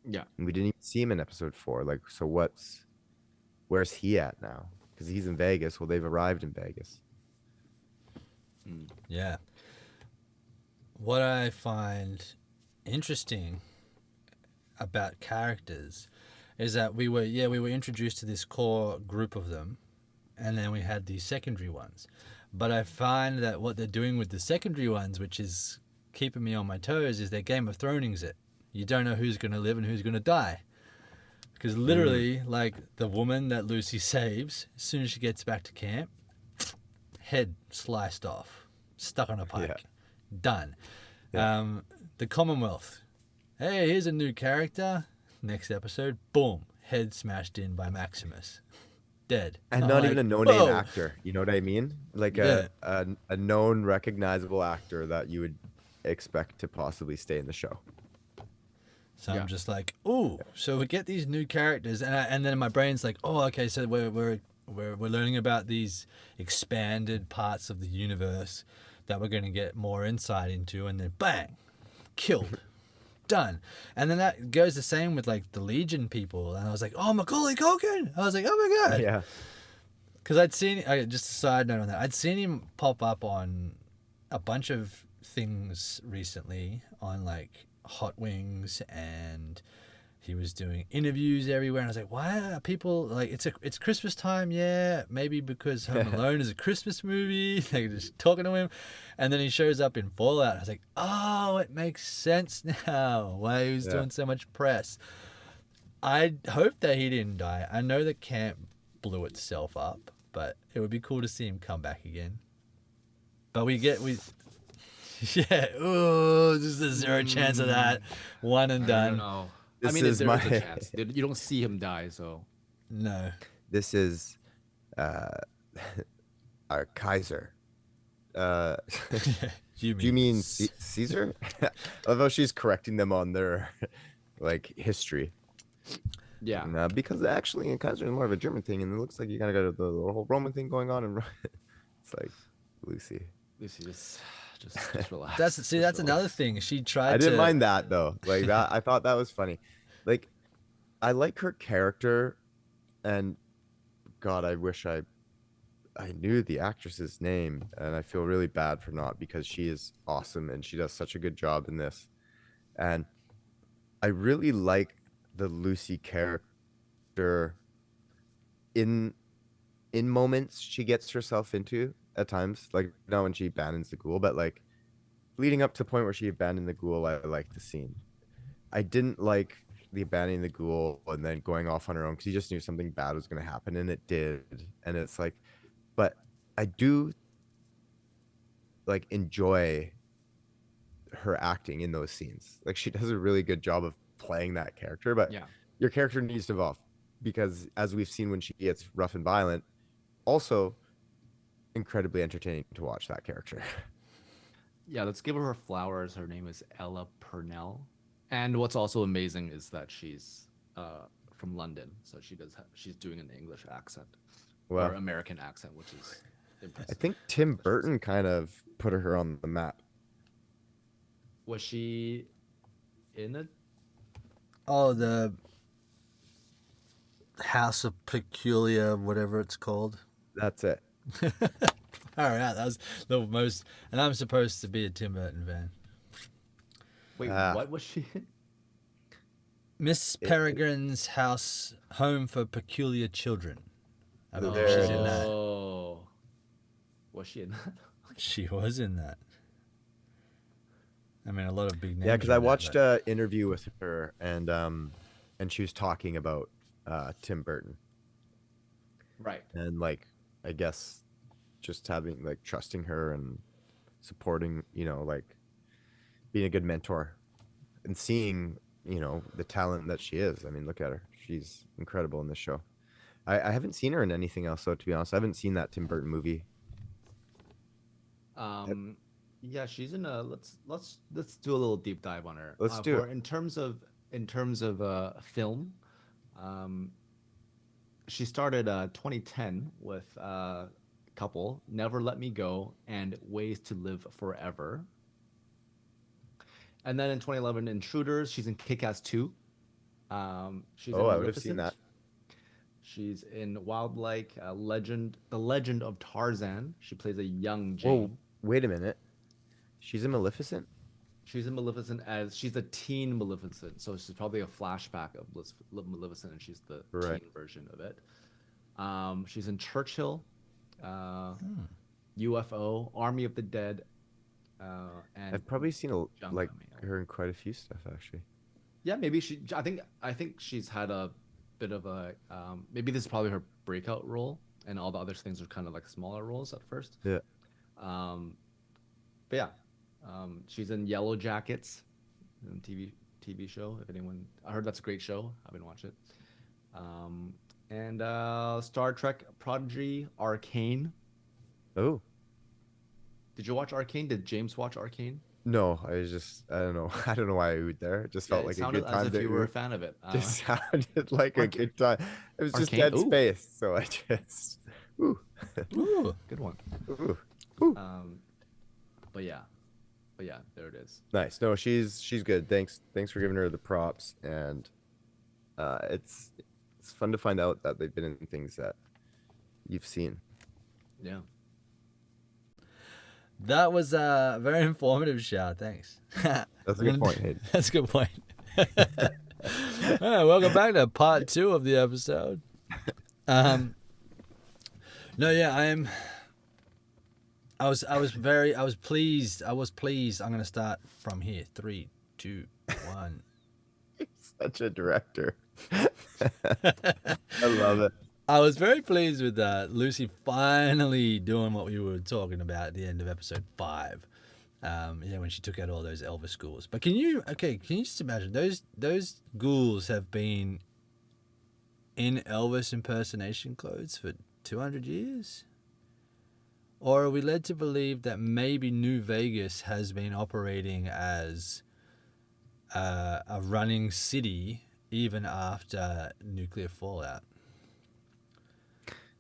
Speaker 2: Yeah.
Speaker 1: And we didn't even see him in episode 4. Like, so where's he at now? Because he's in Vegas. Well, they've arrived in Vegas.
Speaker 3: Yeah. What I find interesting about characters is that we were introduced to this core group of them, and then we had these secondary ones. But I find that what they're doing with the secondary ones, which is keeping me on my toes, is they're Game of Thrones it. You don't know who's going to live and who's going to die. Because literally, like the woman that Lucy saves, as soon as she gets back to camp, head sliced off, stuck on a pike, done.
Speaker 1: Yeah.
Speaker 3: The Commonwealth. Hey, here's a new character. Next episode, boom, head smashed in by Maximus, dead.
Speaker 1: And
Speaker 3: I'm
Speaker 1: not
Speaker 3: like,
Speaker 1: even a no-name
Speaker 3: whoa.
Speaker 1: actor. You know what I mean? Like
Speaker 3: Yeah.
Speaker 1: a known, recognizable actor that you would expect to possibly stay in the show.
Speaker 3: So
Speaker 2: Yeah.
Speaker 3: I'm just like, ooh. So we get these new characters, and then my brain's like, oh, okay. So we're we're learning about these expanded parts of the universe that we're going to get more insight into, and then bang, killed, done. And then that goes the same with like the Legion people, and I was like, oh, Macaulay Culkin. I was like, oh my god.
Speaker 1: Yeah.
Speaker 3: Because I'd seen, just a side note on that, I'd seen him pop up on a bunch of things recently on like Hot Wings, and he was doing interviews everywhere. And I was like, why are people like, it's Christmas time, yeah, maybe because Home Alone is a Christmas movie. They're just talking to him, and then he shows up in Fallout. I was like, oh, it makes sense now why he was doing so much press. I hope that he didn't die. I know that camp blew itself up, but it would be cool to see him come back again. But yeah, ooh, there's a zero chance of that. One and
Speaker 2: I
Speaker 3: done.
Speaker 2: don't know.
Speaker 1: This
Speaker 2: I mean,
Speaker 1: is
Speaker 2: there
Speaker 1: my
Speaker 2: is a chance. You don't see him die, so
Speaker 3: No.
Speaker 1: this is uh our Kaiser. Uh
Speaker 3: You
Speaker 1: do you mean Caesar? I love how she's correcting them on their like history.
Speaker 2: yeah.
Speaker 1: And, because actually in Kaiser is more of a German thing, and it looks like you kind of got the whole Roman thing going on, and it's like Lucy.
Speaker 2: Lucy, just relax.
Speaker 3: That's another thing. She tried
Speaker 1: I didn't
Speaker 3: to
Speaker 1: mind that though. Like that, I thought that was funny. Like, I like her character, and God, I wish I knew the actress's name, and I feel really bad for not, because she is awesome and she does such a good job in this. And I really like the Lucy character in moments she gets herself into at times, like not when she abandons the ghoul, but like leading up to the point where she abandoned the ghoul. I like the scene. I didn't like the abandoning the ghoul and then going off on her own, because you just knew something bad was going to happen, and it did. And it's like, but I do like enjoy her acting in those scenes. Like, she does a really good job of playing that character, but
Speaker 2: Yeah.
Speaker 1: your character needs to evolve, because as we've seen when she gets rough and violent, also incredibly entertaining to watch that character.
Speaker 2: Yeah, let's give her flowers. Her name is Ella Purnell. And what's also amazing is that she's from London, so she's doing an English accent
Speaker 1: Well,
Speaker 2: or American accent, which is
Speaker 1: I
Speaker 2: impressive.
Speaker 1: think Tim Burton kind of put her on the map.
Speaker 2: Was she in it?
Speaker 3: Oh, the House of Peculiar, whatever it's called.
Speaker 1: That's it.
Speaker 3: All right, that was the most. And I'm supposed to be a Tim Burton fan.
Speaker 2: Wait, what was she in?
Speaker 3: Miss Peregrine's House, Home for Peculiar Children. I believe
Speaker 1: There
Speaker 3: she's
Speaker 1: it
Speaker 3: in
Speaker 1: is.
Speaker 3: that.
Speaker 2: Oh, was she in that?
Speaker 3: She was in that. I mean, a lot of big names.
Speaker 1: Yeah, because
Speaker 3: are
Speaker 1: I
Speaker 3: in that,
Speaker 1: watched
Speaker 3: but-
Speaker 1: an interview with her, and she was talking about Tim Burton,
Speaker 2: Right.
Speaker 1: and like, I guess just having like trusting her and supporting, like being a good mentor and seeing, the talent that she is. I mean, look at her. She's incredible in this show. I haven't seen her in anything else, though, to be honest. I haven't seen that Tim Burton movie.
Speaker 2: Yeah, she's in a let's do a little deep dive on her.
Speaker 1: Let's do it.
Speaker 2: In terms of film, um, she started 2010 with a couple, Never Let Me Go and Ways to Live Forever. And then in 2011, Intruders. She's in Kick-Ass 2. She's in
Speaker 1: I would have seen
Speaker 2: Maleficent.
Speaker 1: that.
Speaker 2: She's in Wildlife, The Legend of Tarzan. She plays a young
Speaker 1: Whoa,
Speaker 2: Jane.
Speaker 1: wait a minute. She's in Maleficent?
Speaker 2: She's in Maleficent as she's a teen Maleficent, so she's probably a flashback of Maleficent, and she's the
Speaker 1: Right.
Speaker 2: teen version of it. She's in Churchill, UFO, Army of the Dead, and
Speaker 1: I've probably seen
Speaker 2: Jungle
Speaker 1: her in quite a few stuff, actually.
Speaker 2: yeah, maybe she. I think she's had a bit of a maybe this is probably her breakout role, and all the other things are kind of like smaller roles at first.
Speaker 1: Yeah.
Speaker 2: But yeah, she's in Yellow Jackets, TV show. If anyone, I heard that's a great show. I haven't watched it. And Star Trek Prodigy, Arcane.
Speaker 1: Oh,
Speaker 2: Did you watch Arcane? Did James watch Arcane?
Speaker 1: No, I don't know. I don't know why I went there. It just
Speaker 2: Yeah,
Speaker 1: felt
Speaker 2: it
Speaker 1: like a
Speaker 2: sounded
Speaker 1: good
Speaker 2: as
Speaker 1: time
Speaker 2: if
Speaker 1: to
Speaker 2: you were a fan of it.
Speaker 1: just sounded like a good time. It was just
Speaker 2: Arcane.
Speaker 1: dead
Speaker 2: Ooh,
Speaker 1: space, so I just ooh,
Speaker 3: Ooh.
Speaker 2: good one.
Speaker 1: ooh, ooh.
Speaker 2: Um, but yeah, there it is.
Speaker 1: Nice. No, she's good. Thanks for giving her the props, and it's fun to find out that they've been in things that you've seen.
Speaker 2: Yeah.
Speaker 3: That was a very informative shout. Thanks.
Speaker 1: That's a good point, Hayden.
Speaker 3: That's a good point. Welcome back to part 2 of the episode. No, yeah, I was pleased. I was pleased. I'm gonna start from here. 3, 2, 1.
Speaker 1: Such a director. I love it.
Speaker 3: I was very pleased with Lucy finally doing what we were talking about at the end of episode 5. When she took out all those Elvis ghouls. But can you just imagine those ghouls have been in Elvis impersonation clothes for 200 years? Or are we led to believe that maybe New Vegas has been operating as a running city even after nuclear fallout?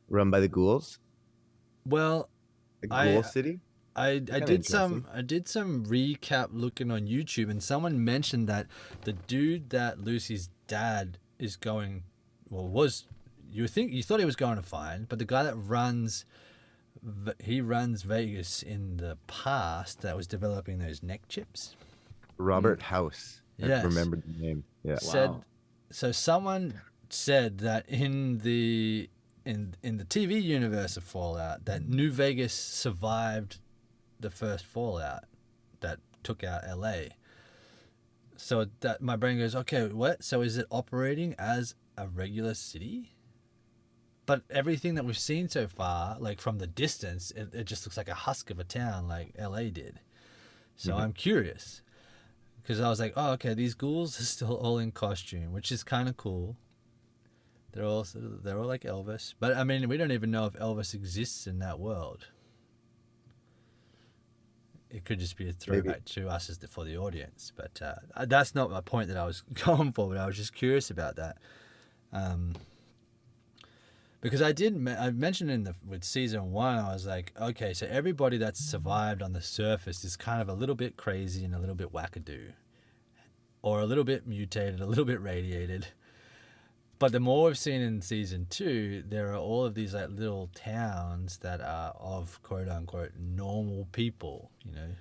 Speaker 1: Run by the ghouls.
Speaker 3: Well,
Speaker 1: The
Speaker 3: I
Speaker 1: Ghoul City.
Speaker 3: I
Speaker 1: Kinda
Speaker 3: did some
Speaker 1: interesting.
Speaker 3: recap looking on YouTube, and someone mentioned that the dude that Lucy's dad is going, well, was you thought he was going to find, but the guy that runs Vegas in the past that was developing those neck chips.
Speaker 1: Robert House. I
Speaker 3: Yes.
Speaker 1: remembered the name. Yeah.
Speaker 3: Said
Speaker 2: Wow.
Speaker 3: so. Someone said that in the TV universe of Fallout, that New Vegas survived the first Fallout that took out LA. So that my brain goes, okay, what? So is it operating as a regular city? But everything that we've seen so far, like from the distance, it just looks like a husk of a town like LA did. So I'm curious. Because I was like, oh, okay, these ghouls are still all in costume, which is kind of cool. They're all like Elvis. But I mean, we don't even know if Elvis exists in that world. It could just be a throwback to us for the audience, but that's not my point that I was going for. But I was just curious about that, because I mentioned with season 1, I was like, okay, so everybody that's survived on the surface is kind of a little bit crazy and a little bit wackadoo, or a little bit mutated, a little bit radiated. But the more we've seen in season 2, there are all of these like little towns that are of quote unquote normal people,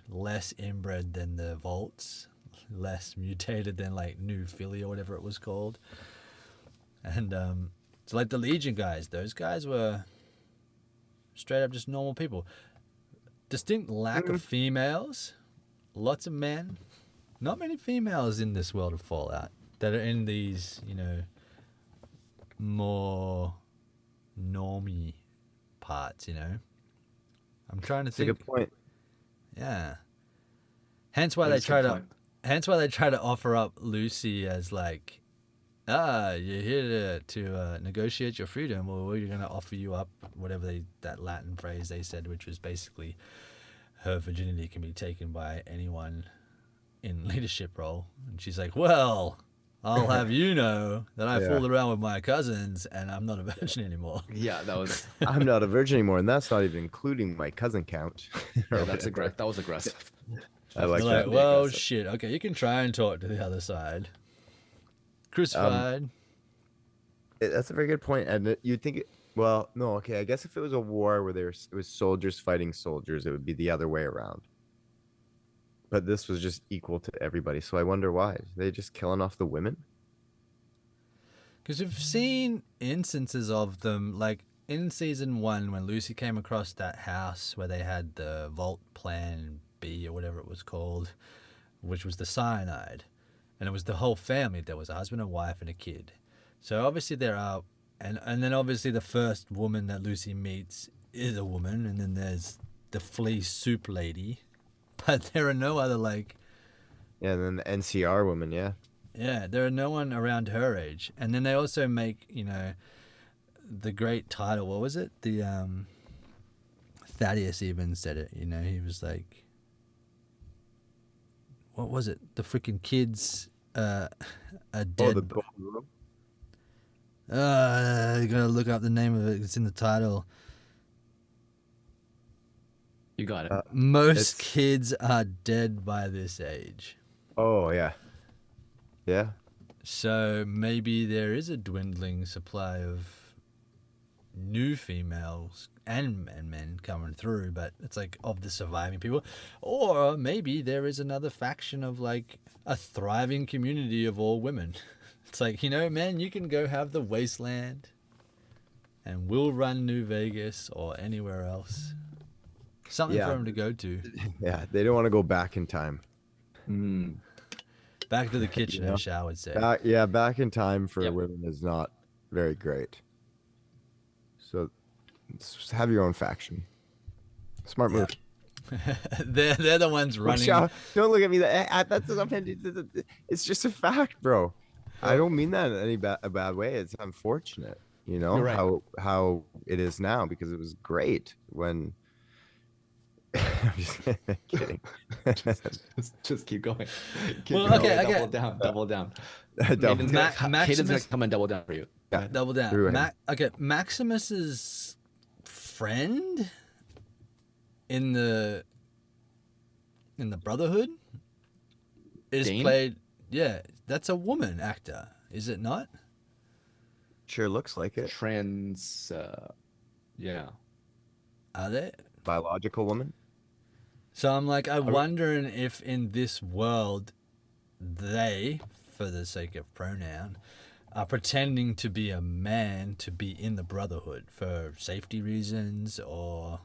Speaker 3: less inbred than the Vaults, less mutated than like New Philly or whatever it was called. And so like the Legion guys, those guys were straight up just normal people. Distinct lack of females, lots of men, not many females in this world of Fallout that are in these, more normie parts, I'm trying to
Speaker 1: That's a
Speaker 3: think.
Speaker 1: good point.
Speaker 3: Yeah. Hence why
Speaker 2: That
Speaker 3: they
Speaker 2: is a good
Speaker 3: try to offer up Lucy as like, you're here to negotiate your freedom, or we're going to offer you up whatever that Latin phrase they said, which was basically her virginity can be taken by anyone in leadership role. And she's like, well, I'll have you know that I
Speaker 1: Yeah.
Speaker 3: fooled around with my cousins and I'm not a virgin anymore.
Speaker 2: Yeah, that was.
Speaker 1: I'm not a virgin anymore, and that's not even including my cousin count.
Speaker 2: Yeah, that's aggressive. That was aggressive.
Speaker 1: I like
Speaker 3: They're
Speaker 1: that.
Speaker 3: like,
Speaker 2: Definitely
Speaker 3: well,
Speaker 2: aggressive.
Speaker 3: shit. Okay, you can try and talk to the other side. Crucified.
Speaker 1: That's a very good point, and you'd think. Well, no, okay. I guess if it was a war where it was soldiers fighting soldiers, it would be the other way around. But this was just equal to everybody, so I wonder why. Are they just killing off the women?
Speaker 3: Because we've seen instances of them, like in season 1 when Lucy came across that house where they had the Vault Plan B or whatever it was called, which was the cyanide. And it was the whole family. There was a husband and wife and a kid. So obviously there are, and then obviously the first woman that Lucy meets is a woman, and then there's the flea soup lady. But there are no other like...
Speaker 1: Yeah, and then the NCR woman, yeah.
Speaker 3: Yeah, there are no one around her age. And then they also make, the great title. What was it? The Thaddeus even said it, he was like, what was it? The freaking kids are
Speaker 1: Oh,
Speaker 3: dead.
Speaker 1: the Golden Rule?
Speaker 3: You gotta look up the name of it. It's in the title.
Speaker 2: You got it.
Speaker 3: Most
Speaker 1: It's-
Speaker 3: kids are dead by this age.
Speaker 1: Oh yeah, yeah.
Speaker 3: So maybe there is a dwindling supply of new females and men coming through, but it's like of the surviving people. Or maybe there is another faction of like a thriving community of all women. It's like, you know, man, you can go have the wasteland and we'll run New Vegas or anywhere else. Something
Speaker 1: Yeah.
Speaker 3: for them to go to.
Speaker 1: Yeah, they don't want to go back in time.
Speaker 3: Back to the kitchen,
Speaker 1: You know?
Speaker 3: as Shao would say.
Speaker 1: Back in time for
Speaker 2: Yep.
Speaker 1: women is not very great. So have your own faction. Smart move.
Speaker 3: They're the ones running.
Speaker 1: Michelle, don't look at me. It's just a fact, bro. I don't mean that in any a bad way. It's unfortunate, you know,
Speaker 2: You're right.
Speaker 1: how it is now, because it was great when. I'm just kidding.
Speaker 2: Just keep going.
Speaker 3: Well,
Speaker 2: going.
Speaker 3: okay.
Speaker 2: Double down.
Speaker 1: Double
Speaker 2: Caden's
Speaker 3: Ma-
Speaker 2: gonna
Speaker 3: Maximus-
Speaker 2: come and double down for you.
Speaker 1: Yeah.
Speaker 3: Double down.
Speaker 1: Through him.
Speaker 3: Okay, Maximus's friend in the Brotherhood is
Speaker 2: Dane?
Speaker 3: played. Yeah, that's a woman actor, is it not?
Speaker 1: Sure looks like it.
Speaker 2: Trans. Yeah.
Speaker 3: Are they?
Speaker 1: Biological woman.
Speaker 3: So I'm like, I'm wondering if in this world, they, for the sake of pronoun, are pretending to be a man to be in the Brotherhood for safety reasons or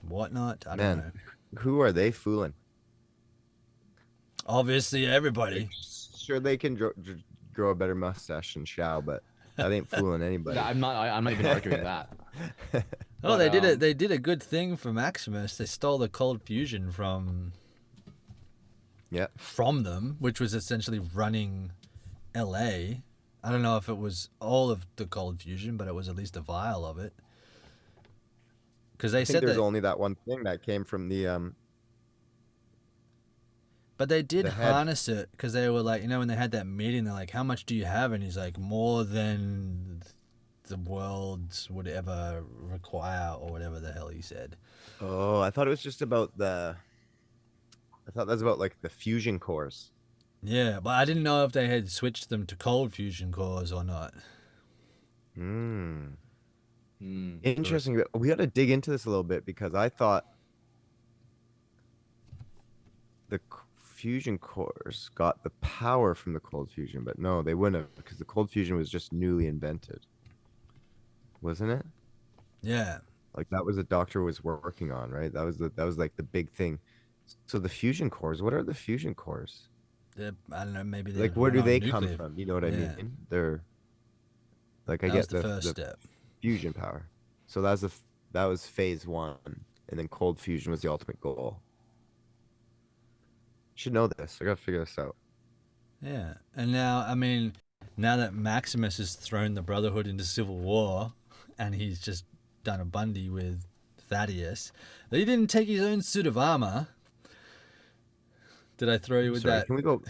Speaker 3: whatnot. I don't know.
Speaker 1: Who are they fooling?
Speaker 3: Obviously, everybody.
Speaker 1: Sure, they can grow a better mustache than Shao, but that ain't fooling anybody.
Speaker 2: I'm not even arguing that.
Speaker 3: Oh,
Speaker 2: But,
Speaker 3: they did it. They did a good thing for Maximus. They stole the cold fusion from
Speaker 1: Yeah.
Speaker 3: them, which was essentially running LA. I don't know if it was all of the cold fusion, but it was at least a vial of it. Because they
Speaker 1: I think
Speaker 3: said
Speaker 1: there's
Speaker 3: that,
Speaker 1: only that one thing that came from the
Speaker 3: but they did
Speaker 1: the head.
Speaker 3: harness it because they were like, you know, when they had that meeting, they're like, "How much do you have?" And he's like, "More than the world would ever require," or whatever the hell he said.
Speaker 1: Oh, I thought it was just about I thought that was about like the fusion cores.
Speaker 3: Yeah, but I didn't know if they had switched them to cold fusion cores or not.
Speaker 1: Interesting. We got to dig into this a little bit, because I thought the fusion cores got the power from the cold fusion, but no, they wouldn't have, because the cold fusion was just newly invented, wasn't it?
Speaker 3: Yeah.
Speaker 1: Like that was the doctor was working on, right? That was like the big thing. So the fusion cores, what are the fusion cores?
Speaker 3: I don't know, maybe they
Speaker 1: Like where do
Speaker 3: run
Speaker 1: they
Speaker 3: on
Speaker 1: come
Speaker 3: nuclear.
Speaker 1: from? You know what I
Speaker 3: Yeah.
Speaker 1: mean? They're like, I
Speaker 3: That
Speaker 1: get
Speaker 3: was the first step.
Speaker 1: fusion power. So that was phase one, and then cold fusion was the ultimate goal. Should know this. I gotta figure this out.
Speaker 3: Yeah, and now, I mean, now that Maximus has thrown the Brotherhood into civil war, and he's just done a Bundy with Thaddeus, he didn't take his own suit of armor. Did I throw you with
Speaker 1: Sorry,
Speaker 3: that?
Speaker 1: can we go?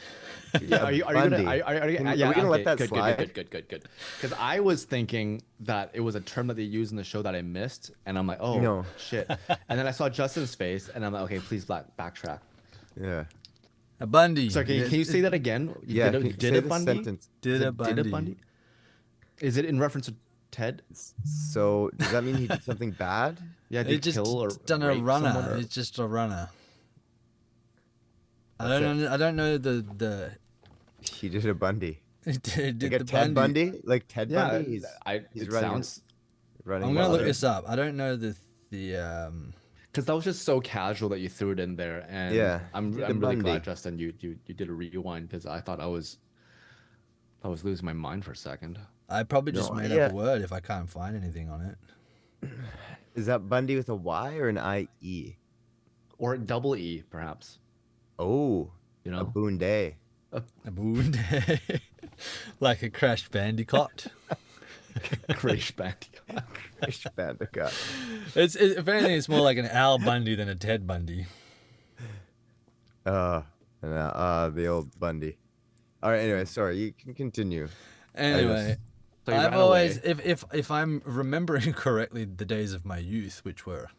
Speaker 2: Yeah, are you
Speaker 1: Bundy.
Speaker 2: gonna? Are you,
Speaker 1: Can we-
Speaker 2: yeah,
Speaker 1: are we gonna let
Speaker 2: okay,
Speaker 1: that
Speaker 2: good,
Speaker 1: slide?
Speaker 2: Good. Because I was thinking that it was a term that they used in the show that I missed, and I'm like, oh
Speaker 1: No.
Speaker 2: shit. And then I saw Justin's face, and I'm like, okay, please backtrack.
Speaker 1: Yeah.
Speaker 3: A Bundy.
Speaker 2: So can you say that again?
Speaker 1: Yeah.
Speaker 2: Did
Speaker 1: can
Speaker 2: a,
Speaker 1: you
Speaker 2: did
Speaker 1: say
Speaker 2: a
Speaker 1: the
Speaker 2: Bundy?
Speaker 1: sentence?
Speaker 3: Did a
Speaker 2: Did a
Speaker 3: Bundy.
Speaker 2: Bundy? Is it in reference to Ted?
Speaker 1: So does that mean he did something bad?
Speaker 2: Yeah,
Speaker 3: He
Speaker 2: did
Speaker 3: just
Speaker 2: kill or
Speaker 3: done a
Speaker 2: rape
Speaker 3: runner.
Speaker 2: someone or-
Speaker 3: He's just a runner. I
Speaker 1: That's
Speaker 3: don't know. I don't know the
Speaker 1: He did a Bundy.
Speaker 3: did
Speaker 1: Like a
Speaker 3: the
Speaker 1: Ted
Speaker 3: Bundy.
Speaker 1: Bundy? Like Ted
Speaker 2: Yeah,
Speaker 1: Bundy? He's
Speaker 2: it
Speaker 1: running.
Speaker 2: sounds
Speaker 1: Running.
Speaker 3: I'm gonna
Speaker 1: well.
Speaker 3: look this up. I don't know the
Speaker 2: because that was just so casual that you threw it in there, and
Speaker 1: Yeah,
Speaker 2: I'm
Speaker 1: did a
Speaker 2: really
Speaker 1: Bundy.
Speaker 2: glad, Justin, you did a rewind because I thought I was losing my mind for a second.
Speaker 3: I probably just
Speaker 1: No,
Speaker 3: made
Speaker 1: yeah.
Speaker 3: up a word if I can't find anything on it.
Speaker 1: Is that Bundy with a Y or an IE?
Speaker 2: Or double E, perhaps.
Speaker 1: Oh,
Speaker 2: You
Speaker 1: a
Speaker 2: know,
Speaker 1: boon day.
Speaker 3: A wound, like a crashed bandicoot.
Speaker 2: Crash Bandicoot.
Speaker 1: Crash Bandicoot.
Speaker 3: If anything, it's more like an Al Bundy than a Ted Bundy.
Speaker 1: That And the old Bundy. All right. Anyway, sorry. You can continue.
Speaker 3: Anyway,
Speaker 2: So you
Speaker 3: I've
Speaker 2: ran
Speaker 3: always,
Speaker 2: away.
Speaker 3: if I'm remembering correctly, the days of my youth, which were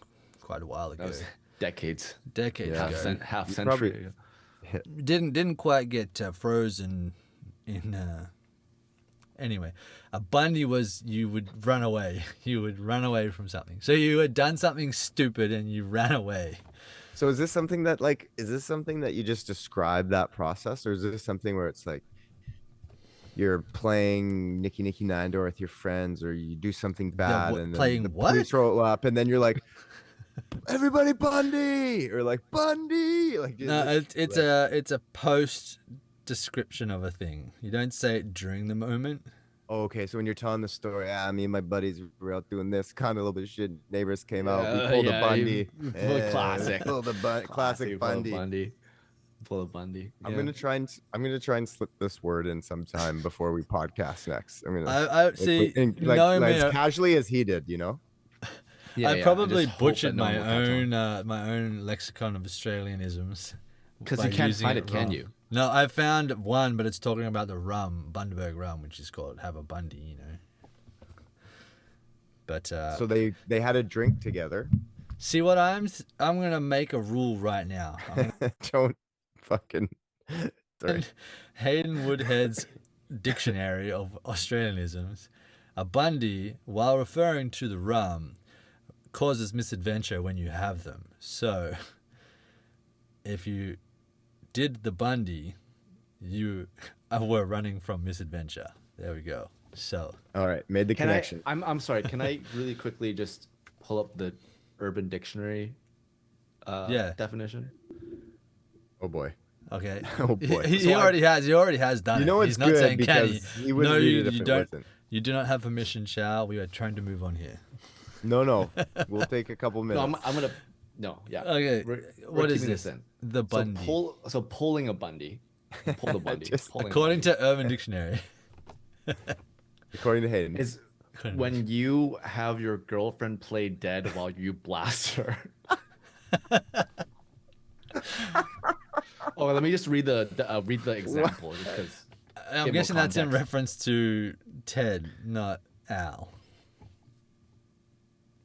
Speaker 3: quite a while ago,
Speaker 2: That was decades,
Speaker 3: decades
Speaker 1: Yeah.
Speaker 3: ago,
Speaker 2: half
Speaker 1: You
Speaker 2: century
Speaker 1: probably-
Speaker 2: ago.
Speaker 3: didn't quite get frozen in. Anyway, a Bundy was you would run away. You would run away from something. So you had done something stupid and you ran away.
Speaker 1: So is this something that you just describe that process, or is this something where it's like you're playing Nicky Nandor with your friends, or you do something bad and then
Speaker 3: Playing
Speaker 1: the
Speaker 3: what?
Speaker 1: police roll up and then you're like, everybody Bundy, or like Bundy, like is
Speaker 3: No,
Speaker 1: it,
Speaker 3: it's
Speaker 1: like-
Speaker 3: it's a post description of a thing. You don't say it during the moment.
Speaker 1: Oh, okay, so when you're telling the story, me and my buddies were out doing this kind of a little bit of shit. Neighbors came out. We pulled a Bundy.
Speaker 2: Classic.
Speaker 1: Pulled a classic Bundy.
Speaker 2: Pull a Bundy.
Speaker 1: I'm
Speaker 2: Yeah.
Speaker 1: gonna try and slip this word in sometime before we podcast next. I'm gonna
Speaker 3: I see.
Speaker 1: like
Speaker 3: knowing me,
Speaker 1: as casually as he did, you know.
Speaker 2: Yeah,
Speaker 3: I
Speaker 2: yeah,
Speaker 3: probably
Speaker 2: just hope
Speaker 3: butchered
Speaker 2: that no one will catch on.
Speaker 3: my own lexicon of Australianisms.
Speaker 2: 'Cause
Speaker 3: by
Speaker 2: you can't
Speaker 3: using
Speaker 2: find it, can
Speaker 3: wrong.
Speaker 2: you?
Speaker 3: No, I found one, but it's talking about the rum, Bundaberg rum, which is called Have a Bundy, you know. But
Speaker 1: So they had a drink together.
Speaker 3: see what I'm gonna make a rule right now. I'm
Speaker 1: Don't fucking. Sorry.
Speaker 3: Hayden Woodhead's Dictionary of Australianisms. A Bundy, while referring to the rum, causes misadventure when you have them. So, if you did the Bundy, you were running from misadventure. There we go. So,
Speaker 1: All right, made the
Speaker 2: Can
Speaker 1: connection.
Speaker 2: I'm sorry. Can I really quickly just pull up the Urban Dictionary
Speaker 3: Yeah.
Speaker 2: definition?
Speaker 1: Oh boy.
Speaker 3: okay.
Speaker 1: Oh boy.
Speaker 3: He
Speaker 2: So
Speaker 3: already has. He already has done
Speaker 1: You
Speaker 3: it.
Speaker 1: know
Speaker 3: He's
Speaker 1: it's
Speaker 3: not
Speaker 1: good
Speaker 3: saying can
Speaker 1: because he wouldn't
Speaker 3: no,
Speaker 1: read
Speaker 3: you,
Speaker 1: it if
Speaker 3: you
Speaker 1: it
Speaker 3: don't.
Speaker 1: wasn't.
Speaker 3: You do not have permission, Shao. We are trying to move on here.
Speaker 1: No. We'll take a couple
Speaker 2: No,
Speaker 1: minutes.
Speaker 2: I'm gonna. No, yeah.
Speaker 3: Okay.
Speaker 2: We're
Speaker 3: What is
Speaker 2: keeping
Speaker 3: this?
Speaker 2: in.
Speaker 3: The Bundy.
Speaker 2: So pulling a Bundy. Pull the Bundy.
Speaker 1: Just
Speaker 2: pulling a
Speaker 3: According
Speaker 2: Bundy
Speaker 3: to Urban Dictionary.
Speaker 1: According to Hayden.
Speaker 2: is when you have your girlfriend play dead while you blast her. Oh, let me just read the example because
Speaker 3: I'm
Speaker 2: more
Speaker 3: guessing that's in
Speaker 2: context.
Speaker 3: reference to Ted, not Al.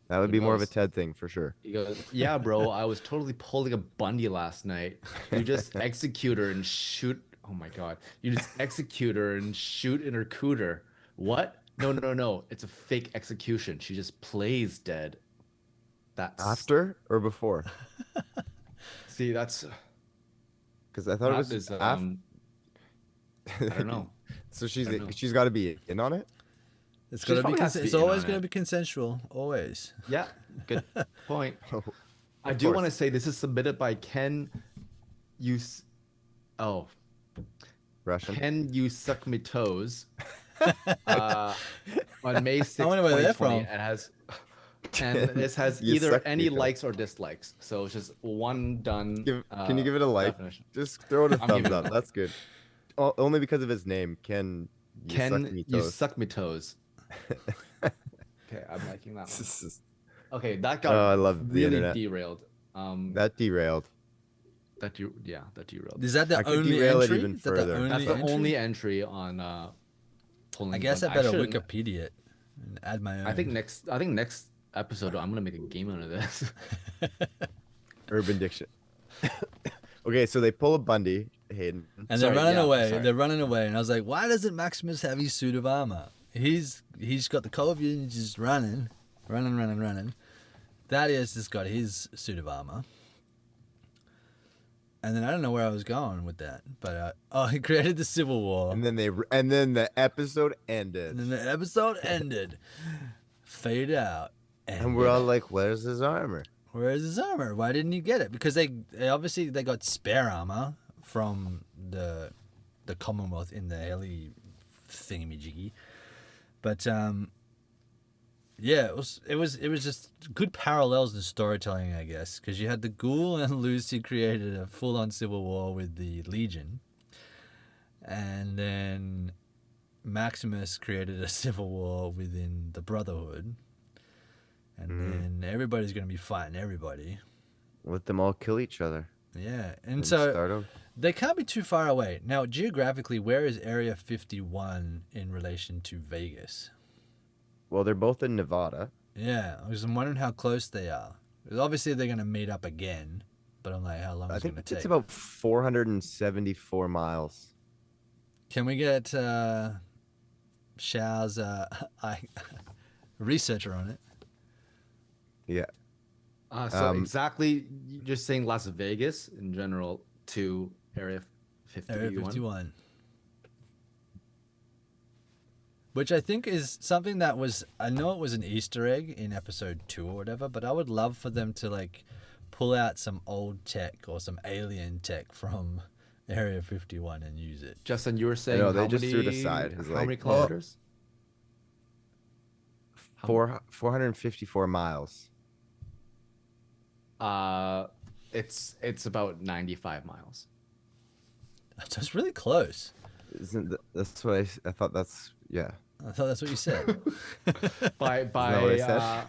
Speaker 1: That would be more of a
Speaker 2: knows?
Speaker 1: Ted thing for sure.
Speaker 2: he goes, "Yeah, bro, I was totally pulling a Bundy last night. You just execute her and shoot. Oh my god, you just execute her and shoot in her cooter. What? No. It's a fake execution. She just plays dead. That's
Speaker 1: After or before?
Speaker 2: See, that's
Speaker 1: Because I thought it was
Speaker 2: that is,
Speaker 1: after.
Speaker 2: I don't know.
Speaker 1: So
Speaker 2: I don't know.
Speaker 1: she's got to be in on it.
Speaker 3: It's
Speaker 2: She's
Speaker 3: gotta be.
Speaker 2: probably has to
Speaker 3: It's
Speaker 2: be in
Speaker 3: always
Speaker 2: on
Speaker 3: gonna
Speaker 2: it.
Speaker 3: be consensual. Always.
Speaker 2: Yeah, good point.
Speaker 1: Oh,
Speaker 2: I
Speaker 1: of
Speaker 2: do
Speaker 1: course.
Speaker 2: want to say this is submitted by Ken.
Speaker 1: Russian.
Speaker 2: Ken, you suck me toes. On May 6th,
Speaker 3: I wonder where they're
Speaker 2: 2020,
Speaker 3: from.
Speaker 2: it has, and this has
Speaker 1: You
Speaker 2: either
Speaker 1: suck me
Speaker 2: any
Speaker 1: toes.
Speaker 2: likes or dislikes. So it's just one done.
Speaker 1: Can you give it a like?
Speaker 2: definition.
Speaker 1: Just throw it a
Speaker 2: I'm
Speaker 1: thumbs
Speaker 2: giving it a
Speaker 1: up.
Speaker 2: like.
Speaker 1: That's good. Only because of his name, Ken. You suck
Speaker 2: Ken,
Speaker 1: me
Speaker 2: you
Speaker 1: toes.
Speaker 2: suck me toes. Okay, I'm liking that one.
Speaker 1: This is-
Speaker 2: Okay, that got
Speaker 1: Oh, I love the
Speaker 2: really
Speaker 1: internet.
Speaker 2: derailed.
Speaker 1: That derailed.
Speaker 2: That derailed.
Speaker 3: Is that the
Speaker 1: I could
Speaker 3: only
Speaker 1: derail it
Speaker 3: entry?
Speaker 1: even
Speaker 3: Is that
Speaker 1: further.
Speaker 3: the only
Speaker 2: That's the
Speaker 3: entry?
Speaker 2: only entry on pulling.
Speaker 3: I guess I
Speaker 2: Bundy.
Speaker 3: better
Speaker 2: shouldn't-
Speaker 3: Wikipedia it and add my own.
Speaker 2: I think next episode I'm gonna make a game out of this.
Speaker 1: Urban Diction. Okay, so they pull a Bundy, Hayden.
Speaker 3: And
Speaker 2: Sorry,
Speaker 3: they're running
Speaker 2: yeah,
Speaker 3: away.
Speaker 2: sorry.
Speaker 3: They're running away, and I was like, "Why doesn't Maximus have his suit of armor? He's got the COVID and he's just running. Thaddeus has got his suit of armor." And then I don't know where I was going with that, but he created the Civil War,
Speaker 1: And then the episode ended.
Speaker 3: and then the episode ended, fade out,
Speaker 1: And we're all like, "Where's his armor?"
Speaker 3: Where's his armor? Why didn't he get it? Because they obviously they got spare armor from the Commonwealth in the heli thingamajiggy. But yeah, it was just good parallels in storytelling, I guess, because you had the Ghoul and Lucy created a full-on civil war with the Legion, and then Maximus created a civil war within the Brotherhood. And then everybody's going to be fighting everybody.
Speaker 1: Let them all kill each other.
Speaker 3: Yeah. And
Speaker 1: And
Speaker 3: so
Speaker 1: start over.
Speaker 3: They can't be too far away. Now, geographically, where is Area 51 in relation to Vegas?
Speaker 1: Well, they're both in Nevada.
Speaker 3: Yeah, I was wondering how close they are. 'Cause obviously, they're going to meet up again, but I'm like, how long
Speaker 1: I
Speaker 3: is it going
Speaker 1: think
Speaker 3: to
Speaker 1: it's
Speaker 3: take?
Speaker 1: about 474 miles.
Speaker 3: Can we get Xiao's researcher on it?
Speaker 1: Yeah.
Speaker 2: So exactly, you're just saying Las Vegas in general to Area 51.
Speaker 3: Area 51. Which I think is something that was, I know it was an Easter egg in episode 2 or whatever, but I would love for them to like pull out some old tech or some alien tech from Area 51 and use it.
Speaker 2: Justin, you were
Speaker 1: I
Speaker 2: saying
Speaker 1: know,
Speaker 2: how
Speaker 1: they just
Speaker 2: many,
Speaker 1: threw it aside. It's
Speaker 2: how
Speaker 1: like,
Speaker 2: many kilometers?
Speaker 1: 454 miles.
Speaker 2: It's about 95 miles.
Speaker 3: So it's really close.
Speaker 1: That's what I thought. That's yeah.
Speaker 3: I thought that's what you said.
Speaker 2: By
Speaker 1: Isn't that what I said?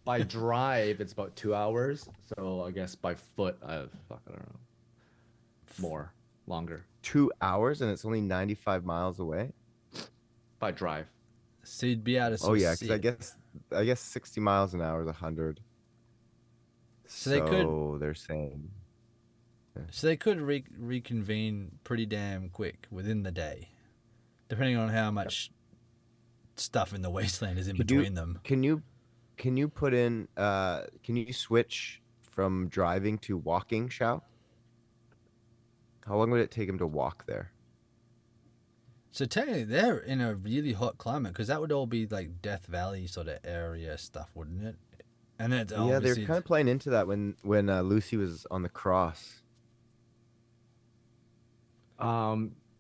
Speaker 2: by drive, it's about 2 hours. So I guess by foot, I don't know, longer
Speaker 1: 2 hours and it's only 95 miles away.
Speaker 2: by drive.
Speaker 3: So you'd be able to
Speaker 1: Oh
Speaker 3: sort of
Speaker 1: yeah,
Speaker 3: see
Speaker 1: because
Speaker 3: it.
Speaker 1: I guess 60 miles an hour is 100.
Speaker 3: So they could-
Speaker 1: So they're saying
Speaker 3: So they could reconvene pretty damn quick within the day, depending on how much stuff in the wasteland is in between them.
Speaker 1: Can you put in can you switch from driving to walking, Shao? How long would it take him to walk there?
Speaker 3: So technically, they're in a really hot climate because that would all be like Death Valley sort of area stuff, wouldn't it? And then it's
Speaker 1: Yeah, they're
Speaker 3: obviously
Speaker 1: kind of playing into that when Lucy was on the cross.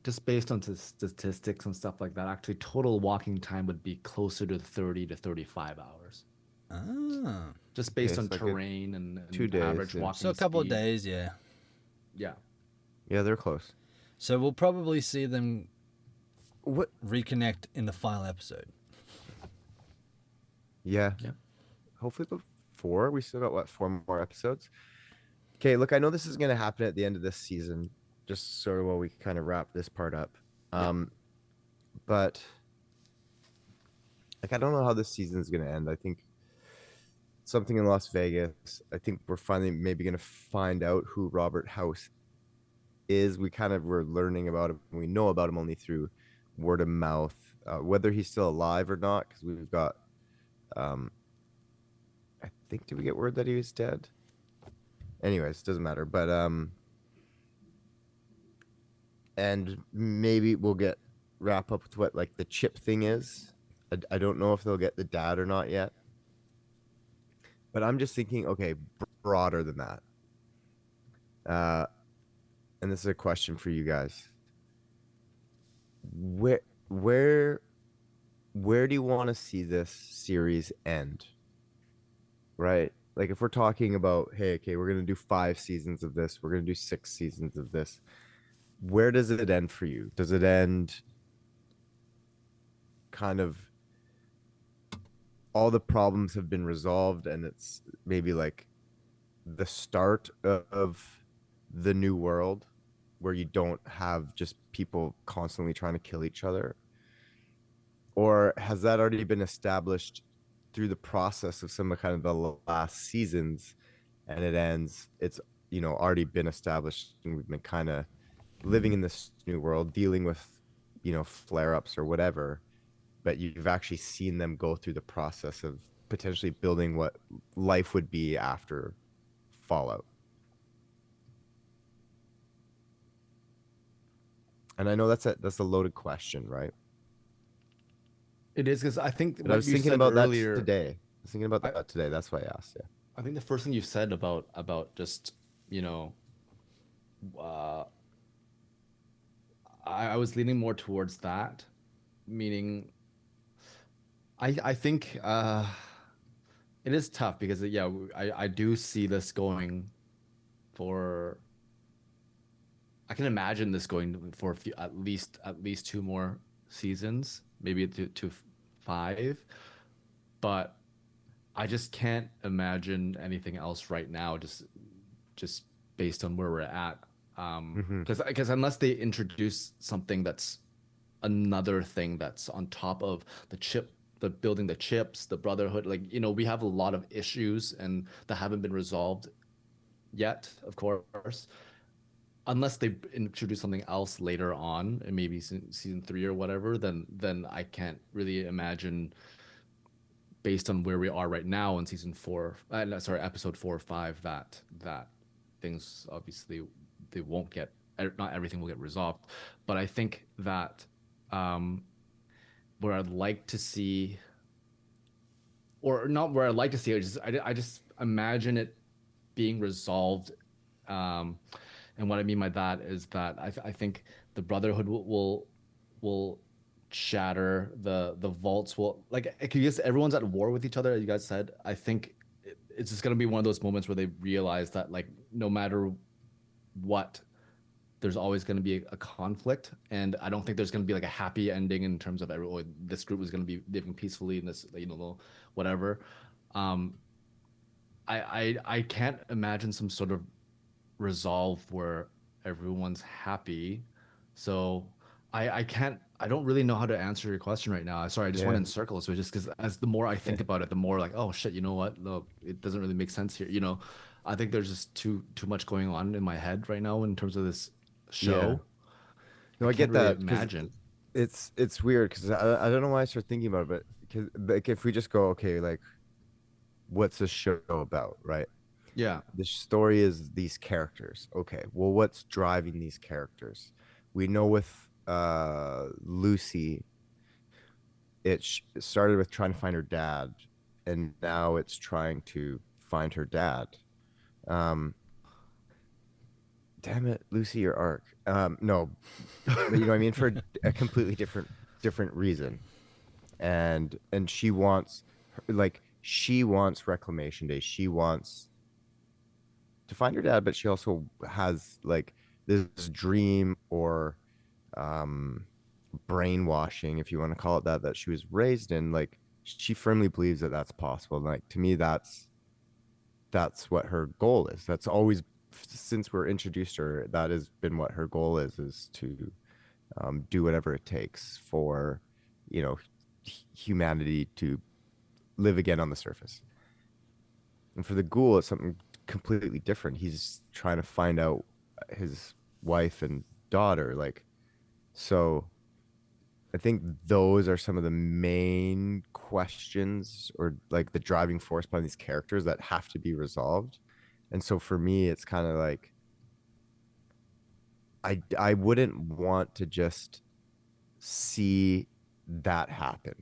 Speaker 2: Just based on statistics and stuff like that, actually, total walking time would be closer to 30 to 35 hours.
Speaker 3: Ah,
Speaker 2: Just based
Speaker 1: Okay,
Speaker 2: on
Speaker 1: so like
Speaker 2: terrain and
Speaker 1: 2 days,
Speaker 2: average
Speaker 1: yeah.
Speaker 2: walking
Speaker 3: so a couple of
Speaker 2: speed.
Speaker 3: days, yeah.
Speaker 2: Yeah.
Speaker 1: Yeah, they're close.
Speaker 3: So we'll probably see them
Speaker 1: What?
Speaker 3: reconnect in the final episode.
Speaker 1: Yeah.
Speaker 2: Yeah.
Speaker 1: Hopefully before. We still got what, 4 more episodes? Okay, look, I know this is gonna happen at the end of this season, just sort of while we kind of wrap this part up. But like I don't know how this season is gonna end. I think something in Las Vegas. I think we're finally maybe gonna find out who Robert House is. We kind of were learning about him. We know about him only through word of mouth. Whether he's still alive or not, because we've got I think, did we get word that he was dead? Anyways, doesn't matter. But and maybe we'll get wrap up with what like the chip thing is. I don't know if they'll get the dad or not yet. But I'm just thinking, okay, broader than that. And this is a question for you guys. Where where where do you want to see this series end? Right? Like if we're talking about, hey, okay, we're gonna do 5 seasons of this, we're gonna do 6 seasons of this. Where does it end for you? Does it end kind of all the problems have been resolved and it's maybe like the start of the new world where you don't have just people constantly trying to kill each other? Or has that already been established through the process of some of kind of the last seasons and it ends, it's already been established and we've been kind of living in this new world dealing with flare-ups or whatever, but you've actually seen them go through the process of potentially building what life would be after Fallout. And I know that's a loaded question, right?
Speaker 2: It is because I think
Speaker 1: But I
Speaker 2: what
Speaker 1: was
Speaker 2: you
Speaker 1: thinking
Speaker 2: said
Speaker 1: about
Speaker 2: earlier.
Speaker 1: that today. I was thinking about
Speaker 2: I,
Speaker 1: that today. That's why I asked. Yeah.
Speaker 2: I think the first thing you said about just uh, I was leaning more towards that, meaning I think it is tough because yeah, I do see this going for. I can imagine this going for a few, at least 2 more seasons, maybe to 5, but I just can't imagine anything else right now. Just based on where we're at.
Speaker 1: Mm-hmm.
Speaker 2: Because unless they introduce something that's another thing that's on top of the chip, the building the chips, the brotherhood, like, we have a lot of issues and that haven't been resolved yet, of course. Unless they introduce something else later on, and maybe season three or whatever, then I can't really imagine, based on where we are right now in season four, no, sorry, episode 4 or 5, that things obviously they won't get, not everything will get resolved, but I think that um, where I'd like to see, or not where I'd like to see it, I just imagine it being resolved. Um, and what I mean by that is that I think the Brotherhood will shatter, the vaults will, like, I guess everyone's at war with each other, as you guys said. I think it's just gonna be one of those moments where they realize that, like, no matter what, there's always going to be a conflict, and I don't think there's going to be like a happy ending in terms of everyone. This group is going to be living peacefully in this, whatever. Um, I can't imagine some sort of resolve where everyone's happy. So I don't really know how to answer your question right now. Sorry, I just went
Speaker 1: Yeah.
Speaker 2: in circles. So just because as the more I think about it, the more like, oh shit, you know what? No, it doesn't really make sense here. I think there's just too much going on in my head right now in terms of this
Speaker 1: Yeah.
Speaker 2: show. I
Speaker 1: No, I
Speaker 2: can't
Speaker 1: get
Speaker 2: really
Speaker 1: that because
Speaker 2: imagine.
Speaker 1: it's weird because I don't know why I started thinking about it, but because like if we just go, okay, like what's the show about, right?
Speaker 2: Yeah.
Speaker 1: The story is these characters. Okay, well, what's driving these characters? We know with Lucy, it started with trying to find her dad, and now it's trying to find her dad. Um, damn it, Lucy, your arc. No, but you know what I mean, for a completely different reason. And she wants reclamation day. She wants to find her dad, but she also has like this dream or um brainwashing, if you want to call it that, that she was raised in. Like she firmly believes that that's possible. And like to me, that's what her goal is. That's always, since we're introduced to her, that has been what her goal is to do whatever it takes for you know humanity to live again on the surface. And for the ghoul, it's something completely different. He's trying to find out his wife and daughter. Like, so I think those are some of the main questions or like the driving force behind these characters that have to be resolved. And so for me, it's kind of like I wouldn't want to just see that happen.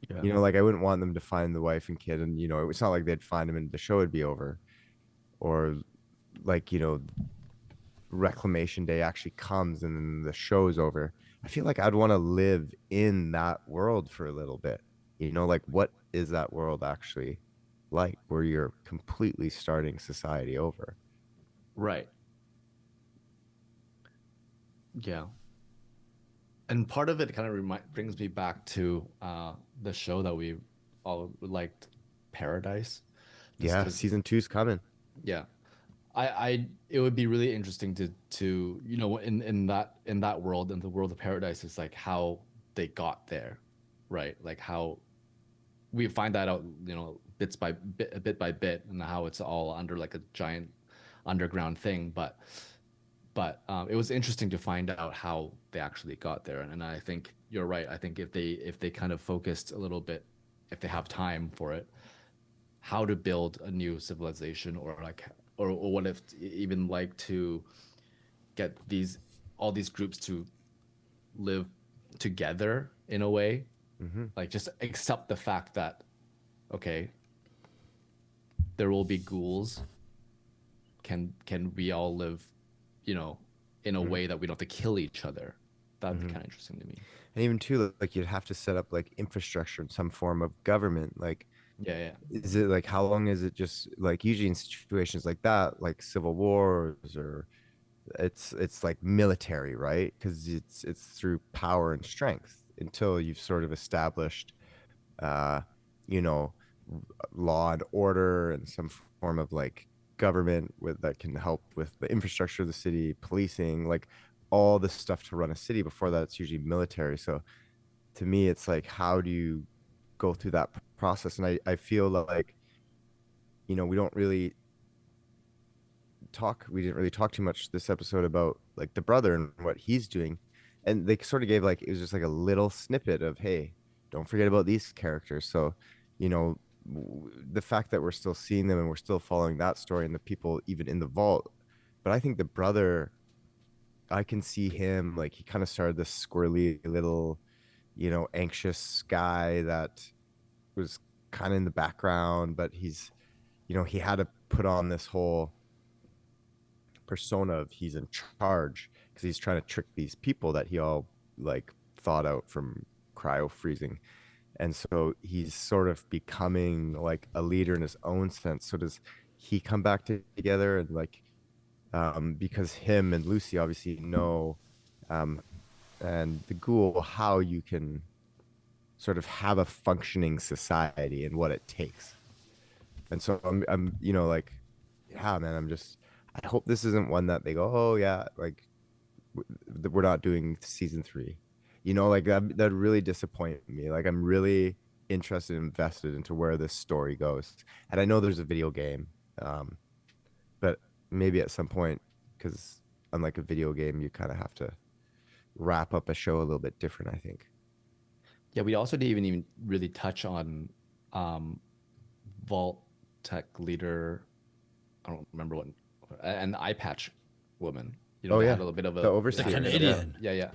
Speaker 2: Yeah.
Speaker 1: You know, like I wouldn't want them to find the wife and kid, and it's not like they'd find him and the show would be over, or like reclamation day actually comes and then the show's over. I feel like I'd want to live in that world for a little bit. Like what is that world actually like where you're completely starting society over?
Speaker 2: Right. Yeah. And part of it kind of brings me back to the show that we all liked, Paradise, just
Speaker 1: Yeah,
Speaker 2: because,
Speaker 1: season two's coming.
Speaker 2: yeah, it would be really interesting to in that world, in the world of Paradise, is like how they got there, right? Like how we find that out, bit by bit, and how it's all under like a giant underground thing. But it was interesting to find out how they actually got there, and I think you're right. I think if they kind of focused a little bit, if they have time for it, how to build a new civilization, or like, or what if even like to get all these groups to live together in a way,
Speaker 1: Hmm.
Speaker 2: like just accept the fact that, okay, there will be ghouls. Can we all live, you know, in a
Speaker 1: Hmm.
Speaker 2: way that we don't have to kill each other? That'd be
Speaker 1: Hmm.
Speaker 2: kind of interesting to me.
Speaker 1: And even too, like you'd have to set up like infrastructure in some form of government. Like,
Speaker 2: Yeah, yeah,
Speaker 1: is it like how long is it just like usually in situations like that, like civil wars or it's like military, right? Because it's through power and strength until you've sort of established uh you know law and order and some form of like government that can help with the infrastructure of the city, policing, like all the stuff to run a city. Before that, it's usually military. So to me, it's like, how do you go through that process? And I feel like, we don't really we didn't really talk too much this episode about like the brother and what he's doing. And they sort of gave like, it was just like a little snippet of, hey, don't forget about these characters. So, you know, the fact that we're still seeing them and we're still following that story and the people even in the vault. But I think the brother, I can see him like, he kind of started this squirrely little, anxious guy that was kind of in the background, but he had to put on this whole persona of he's in charge because he's trying to trick these people that he all like thought out from cryo freezing. And so he's sort of becoming like a leader in his own sense. So does he come back together and like, because him and Lucy obviously know, um, and the ghoul, how you can sort of have a functioning society and what it takes. And so I'm like, yeah, man, I hope this isn't one that they go, oh yeah, like we're not doing season 3. Like that'd really disappoint me. Like I'm really interested and invested into where this story goes. And I know there's a video game, but maybe at some point, because unlike a video game, you kind of have to wrap up a show a little bit different, I think.
Speaker 2: Yeah, we also didn't even really touch on Vault Tech leader. I don't remember what, and the eye patch woman.
Speaker 1: Oh
Speaker 2: They
Speaker 1: yeah,
Speaker 2: had a little bit of
Speaker 1: the
Speaker 2: a
Speaker 3: The
Speaker 1: overseer.
Speaker 2: bit of
Speaker 3: Canadian.
Speaker 2: yeah.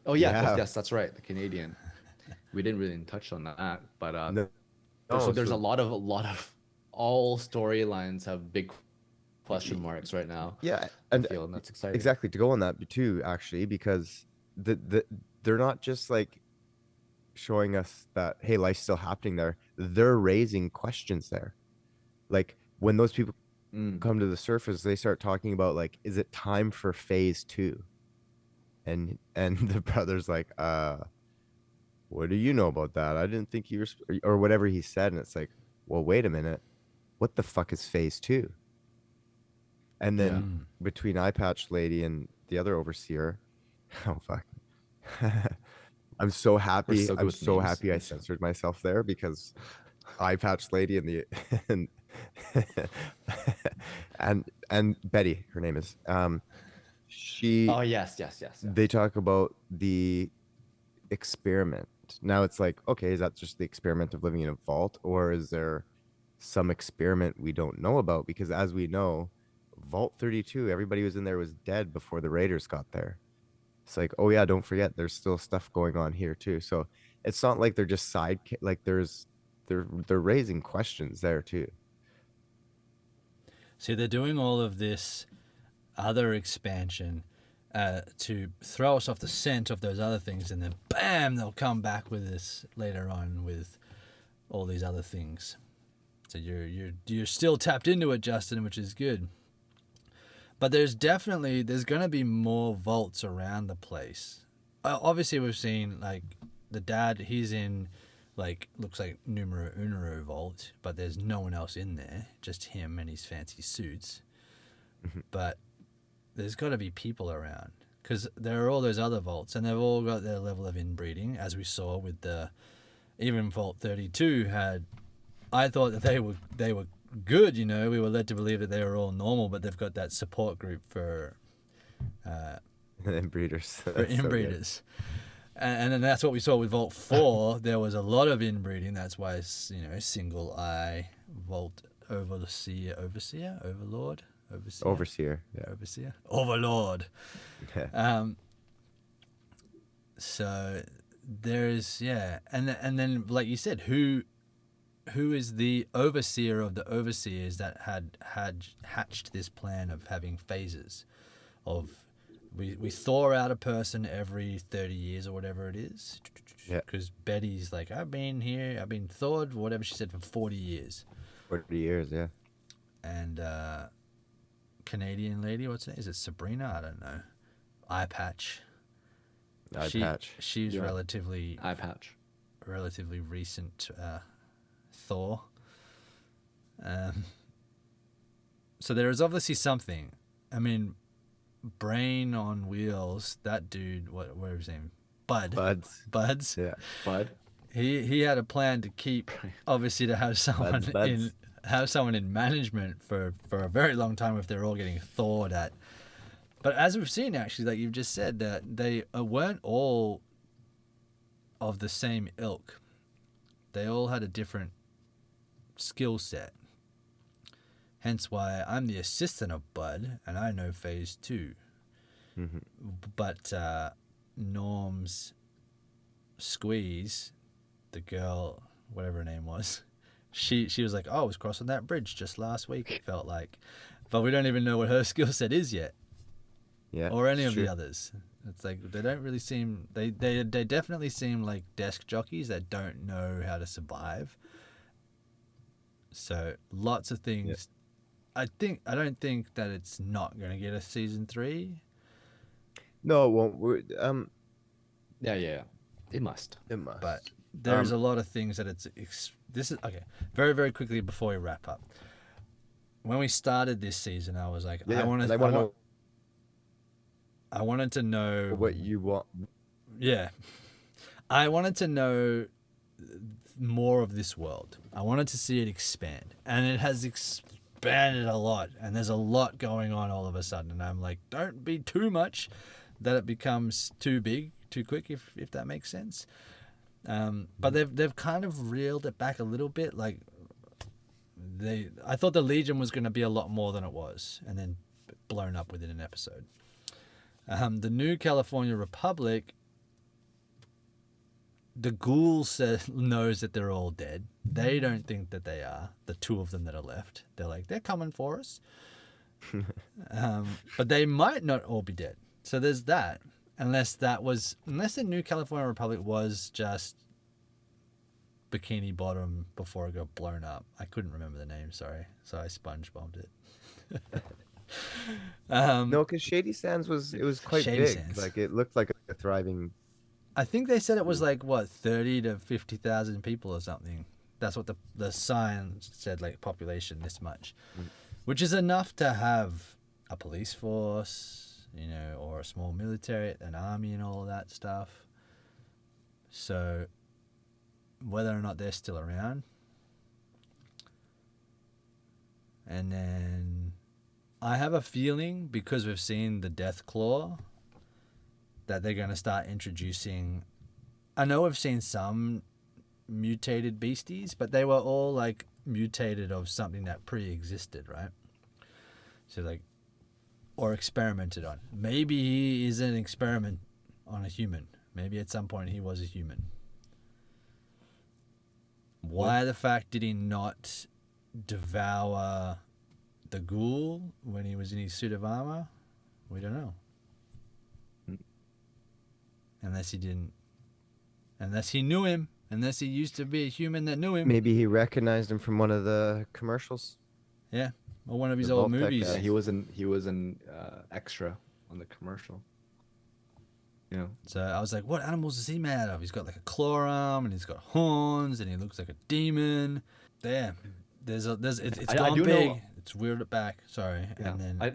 Speaker 2: Oh yeah,
Speaker 1: Yeah.
Speaker 2: yes, that's right, the Canadian. We didn't really touch on that, but
Speaker 1: No,
Speaker 2: there's
Speaker 1: so
Speaker 2: a lot of all storylines have big question marks right now.
Speaker 1: yeah,
Speaker 2: I
Speaker 1: and
Speaker 2: feel, and that's exciting.
Speaker 1: exactly, to go on that too, actually, because they're not just like showing us that, hey, life's still happening there. They're raising questions there. Like when those people come to the surface, they start talking about like, is it time for phase 2? And the brother's like, what do you know about that? I didn't think you were, or whatever he said. And it's like, well, wait a minute, what the fuck is phase 2? And
Speaker 2: Yeah.
Speaker 1: then between Eye Patch Lady and the other overseer, oh fuck. I'm so
Speaker 2: We're
Speaker 1: happy.
Speaker 2: so good
Speaker 1: I'm
Speaker 2: with
Speaker 1: so
Speaker 2: names.
Speaker 1: happy I censored myself there, because Eye Patch Lady and the and and Betty, her name is, she
Speaker 2: Oh yes.
Speaker 1: they talk about the experiment. Now it's like, okay, is that just the experiment of living in a vault, or is there some experiment we don't know about? Because as we know, Vault 32, everybody who was in there was dead before the Raiders got there. It's like, oh yeah, don't forget, there's still stuff going on here too. So it's not like they're just like they're raising questions there too.
Speaker 3: See, they're doing all of this other expansion to throw us off the scent of those other things, and then bam, they'll come back with this later on with all these other things. So you're still tapped into it, Justin, which is good. But there's going to be more vaults around the place. Obviously, we've seen like the dad. He's in like, looks like numero uno vault, but there's no one else in there, just him and his fancy suits. But there's got to be people around, because there are all those other vaults, and they've all got their level of inbreeding, as we saw with even Vault 32 had. I thought that they were good. We were led to believe that they were all normal, but they've got that support group for
Speaker 1: Inbreeders.
Speaker 3: for inbreeders. And then that's what we saw with Vault 4. There was a lot of inbreeding. That's why, single eye Vault Overlord.
Speaker 1: Overseer. Yeah.
Speaker 3: Overseer. Overlord. So there's, and then like you said, who is the overseer of the overseers that had hatched this plan of having phases of we thaw out a person every 30 years or whatever it is.
Speaker 1: Yeah.
Speaker 3: Because Betty's like, I've been thawed, whatever she said, for 40 years.
Speaker 1: 40 years, yeah.
Speaker 3: And Canadian lady, what's it? Is it Sabrina? I don't know. Eye Patch.
Speaker 1: Eye Patch.
Speaker 3: She's
Speaker 2: Yeah.
Speaker 3: relatively
Speaker 2: Eye patch.
Speaker 3: recent thaw. So there is obviously something. I mean, Brain on Wheels, that dude, what was his name? Buds.
Speaker 1: Yeah.
Speaker 2: Bud.
Speaker 3: He had a plan to keep, obviously, to have someone
Speaker 1: Buds.
Speaker 3: in management for a very long time if they're all getting thawed at. But as we've seen, actually, like you've just said, that they weren't all of the same ilk. They all had a different skill set. Hence why I'm the assistant of Bud, and I know Phase 2.
Speaker 1: Mm-hmm.
Speaker 3: But Norm's Squeeze, the girl, whatever her name was, she was like, oh, I was crossing that bridge just last week, it felt like. But we don't even know what her skill set is yet.
Speaker 1: Yeah.
Speaker 3: Or any of
Speaker 1: true.
Speaker 3: the others. It's like they don't really seem they definitely seem like desk jockeys that don't know how to survive. So lots of things. I don't think that it's not going to get a season 3.
Speaker 1: No, it won't.
Speaker 2: Yeah. It must.
Speaker 1: It must.
Speaker 3: But there's a lot of things that this is okay. Very, very quickly before we wrap up. When we started this season, I was like, I wanted to know
Speaker 1: what you want.
Speaker 3: Yeah. I wanted to know more of this world. I wanted to see it expand. And it has expanded a lot. And there's a lot going on all of a sudden. And I'm like, don't be too much that it becomes too big, too quick, if that makes sense. But they've kind of reeled it back a little bit. Like I thought the Legion was going to be a lot more than it was, and then blown up within an episode. The New California Republic, the Ghoul knows that they're all dead. They don't think that they are, the 2 of them that are left. They're like, they're coming for us. But they might not all be dead. So there's that. Unless the New California Republic was just Bikini Bottom before it got blown up. I couldn't remember the name, sorry. So I sponge bombed it.
Speaker 1: No, because Shady Sands was quite
Speaker 3: Shady
Speaker 1: big.
Speaker 3: Sands.
Speaker 1: Like it looked like a thriving.
Speaker 3: I think they said it was like 30 to 50,000 people or something. That's what the sign said, like population this much, which is enough to have a police force, or a small military, an army, and all of that stuff. So whether or not they're still around, and then I have a feeling, because we've seen the Death Claw, that they're going to start introducing. I know we've seen some mutated beasties, but they were all like mutated of something that pre-existed, right? So like, or experimented on. Maybe he is an experiment on a human. Maybe at some point he was a human. Why the fact did he not devour the ghoul when he was in his suit of armor? We don't know. Unless he knew him. Unless he used to be a human that knew him.
Speaker 1: Maybe he recognized him from one of the commercials.
Speaker 3: Yeah, or one of his
Speaker 1: The
Speaker 3: old
Speaker 1: Vault Tech
Speaker 3: movies.
Speaker 1: guy.
Speaker 2: Yeah, he was an extra on the commercial. Yeah.
Speaker 3: So I was like, what animals is he made out of? He's got like a claw arm, and he's got horns, and he looks like a demon. Damn. It's gone
Speaker 2: do
Speaker 3: big.
Speaker 2: know-
Speaker 3: It's reared it back. Sorry.
Speaker 2: Yeah.
Speaker 3: And then
Speaker 2: I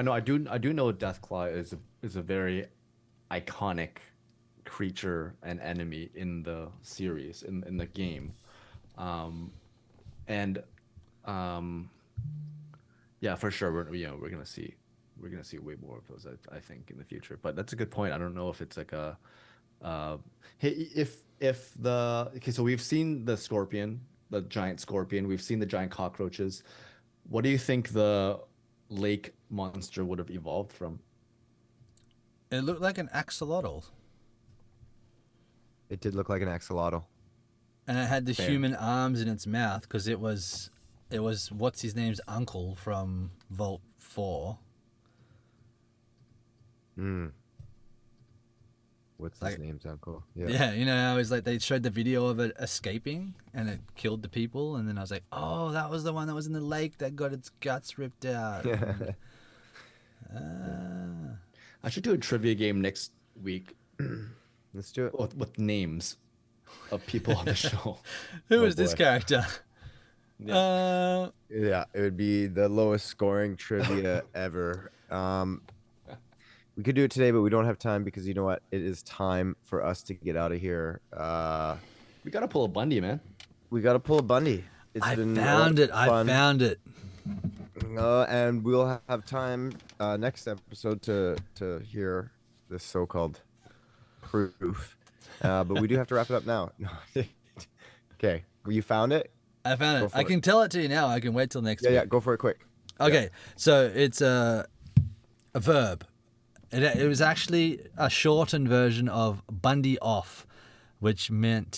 Speaker 2: know. I do know Deathclaw is a very iconic creature and enemy in the series, in the game. Yeah, for sure. We're gonna see way more of those. I think in the future. But that's a good point. I don't know if it's like a, hey, so we've seen the scorpion, the giant scorpion. We've seen the giant cockroaches. What do you think the lake monster would have evolved from?
Speaker 3: it looked like an axolotl.
Speaker 1: It did look like an axolotl.
Speaker 3: And it had the
Speaker 2: Fair.
Speaker 3: human arms in its mouth, because it was what's his name's uncle from Vault 4.
Speaker 1: What's
Speaker 3: Like-
Speaker 1: his name's uncle?
Speaker 3: Yeah, I was like, they showed the video of it escaping and it killed the people, and then I was like, oh, that was the one that was in the lake that got its guts ripped out.
Speaker 2: I should do a trivia game next week
Speaker 1: Let's do it.
Speaker 2: with names of people on the show.
Speaker 3: Who
Speaker 1: Oh,
Speaker 3: is this
Speaker 1: boy.
Speaker 3: character?
Speaker 1: Yeah, it would be the lowest scoring trivia ever. We could do it today, but we don't have time because you know what? It is time for us to get out of here.
Speaker 2: We gotta pull a Bundy, man.
Speaker 1: We got to pull a Bundy. It's
Speaker 3: I
Speaker 1: been
Speaker 3: found it. I
Speaker 1: fun.
Speaker 3: found it.
Speaker 1: And we'll have time next episode to hear this so-called proof. But we do have to wrap it up now. Okay, you found it?
Speaker 3: I found
Speaker 1: Go
Speaker 3: it.
Speaker 1: for
Speaker 3: I
Speaker 1: it.
Speaker 3: can tell it to you now. I can wait till next week.
Speaker 1: Yeah, go for it quick.
Speaker 3: Okay, so it's a verb. It was actually a shortened version of Bundy off, which meant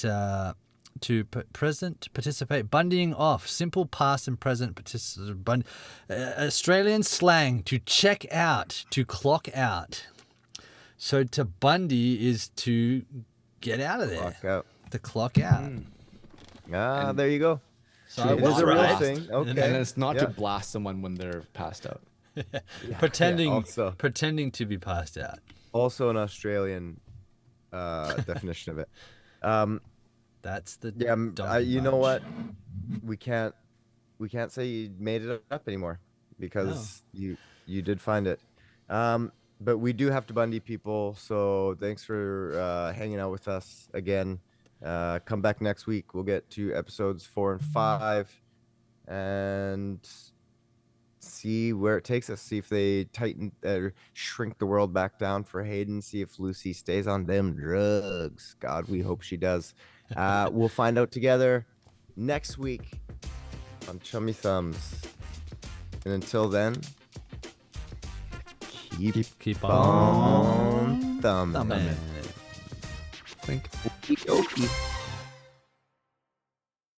Speaker 3: to participate. Bundying off, simple past and present participant. Australian slang, to check out, to clock out. So to Bundy is to get out of there.
Speaker 1: Clock out.
Speaker 3: To clock out.
Speaker 1: There you go.
Speaker 3: So I
Speaker 1: It
Speaker 3: was
Speaker 1: is a real
Speaker 3: right.
Speaker 1: thing. Okay.
Speaker 2: And it's not to
Speaker 1: Yeah.
Speaker 2: blast someone when they're passed out.
Speaker 3: Pretending to be passed out.
Speaker 1: Also an Australian definition of it.
Speaker 3: That's the
Speaker 1: Yeah,
Speaker 3: donkey
Speaker 1: you know
Speaker 3: punch.
Speaker 1: what? We can't say you made it up anymore because you did find it. But we do have to Bundy people, so thanks for hanging out with us again. Come back next week. We'll get to episodes 4 and 5 and see where it takes us. See if they tighten or shrink the world back down for Hayden. See if Lucy stays on them drugs. God, we hope she does. We'll find out together next week on Chummy Thumbs. And until then,
Speaker 3: Keep
Speaker 1: on thumbing.
Speaker 3: thumbing.
Speaker 2: Clink.
Speaker 1: Okie dokie.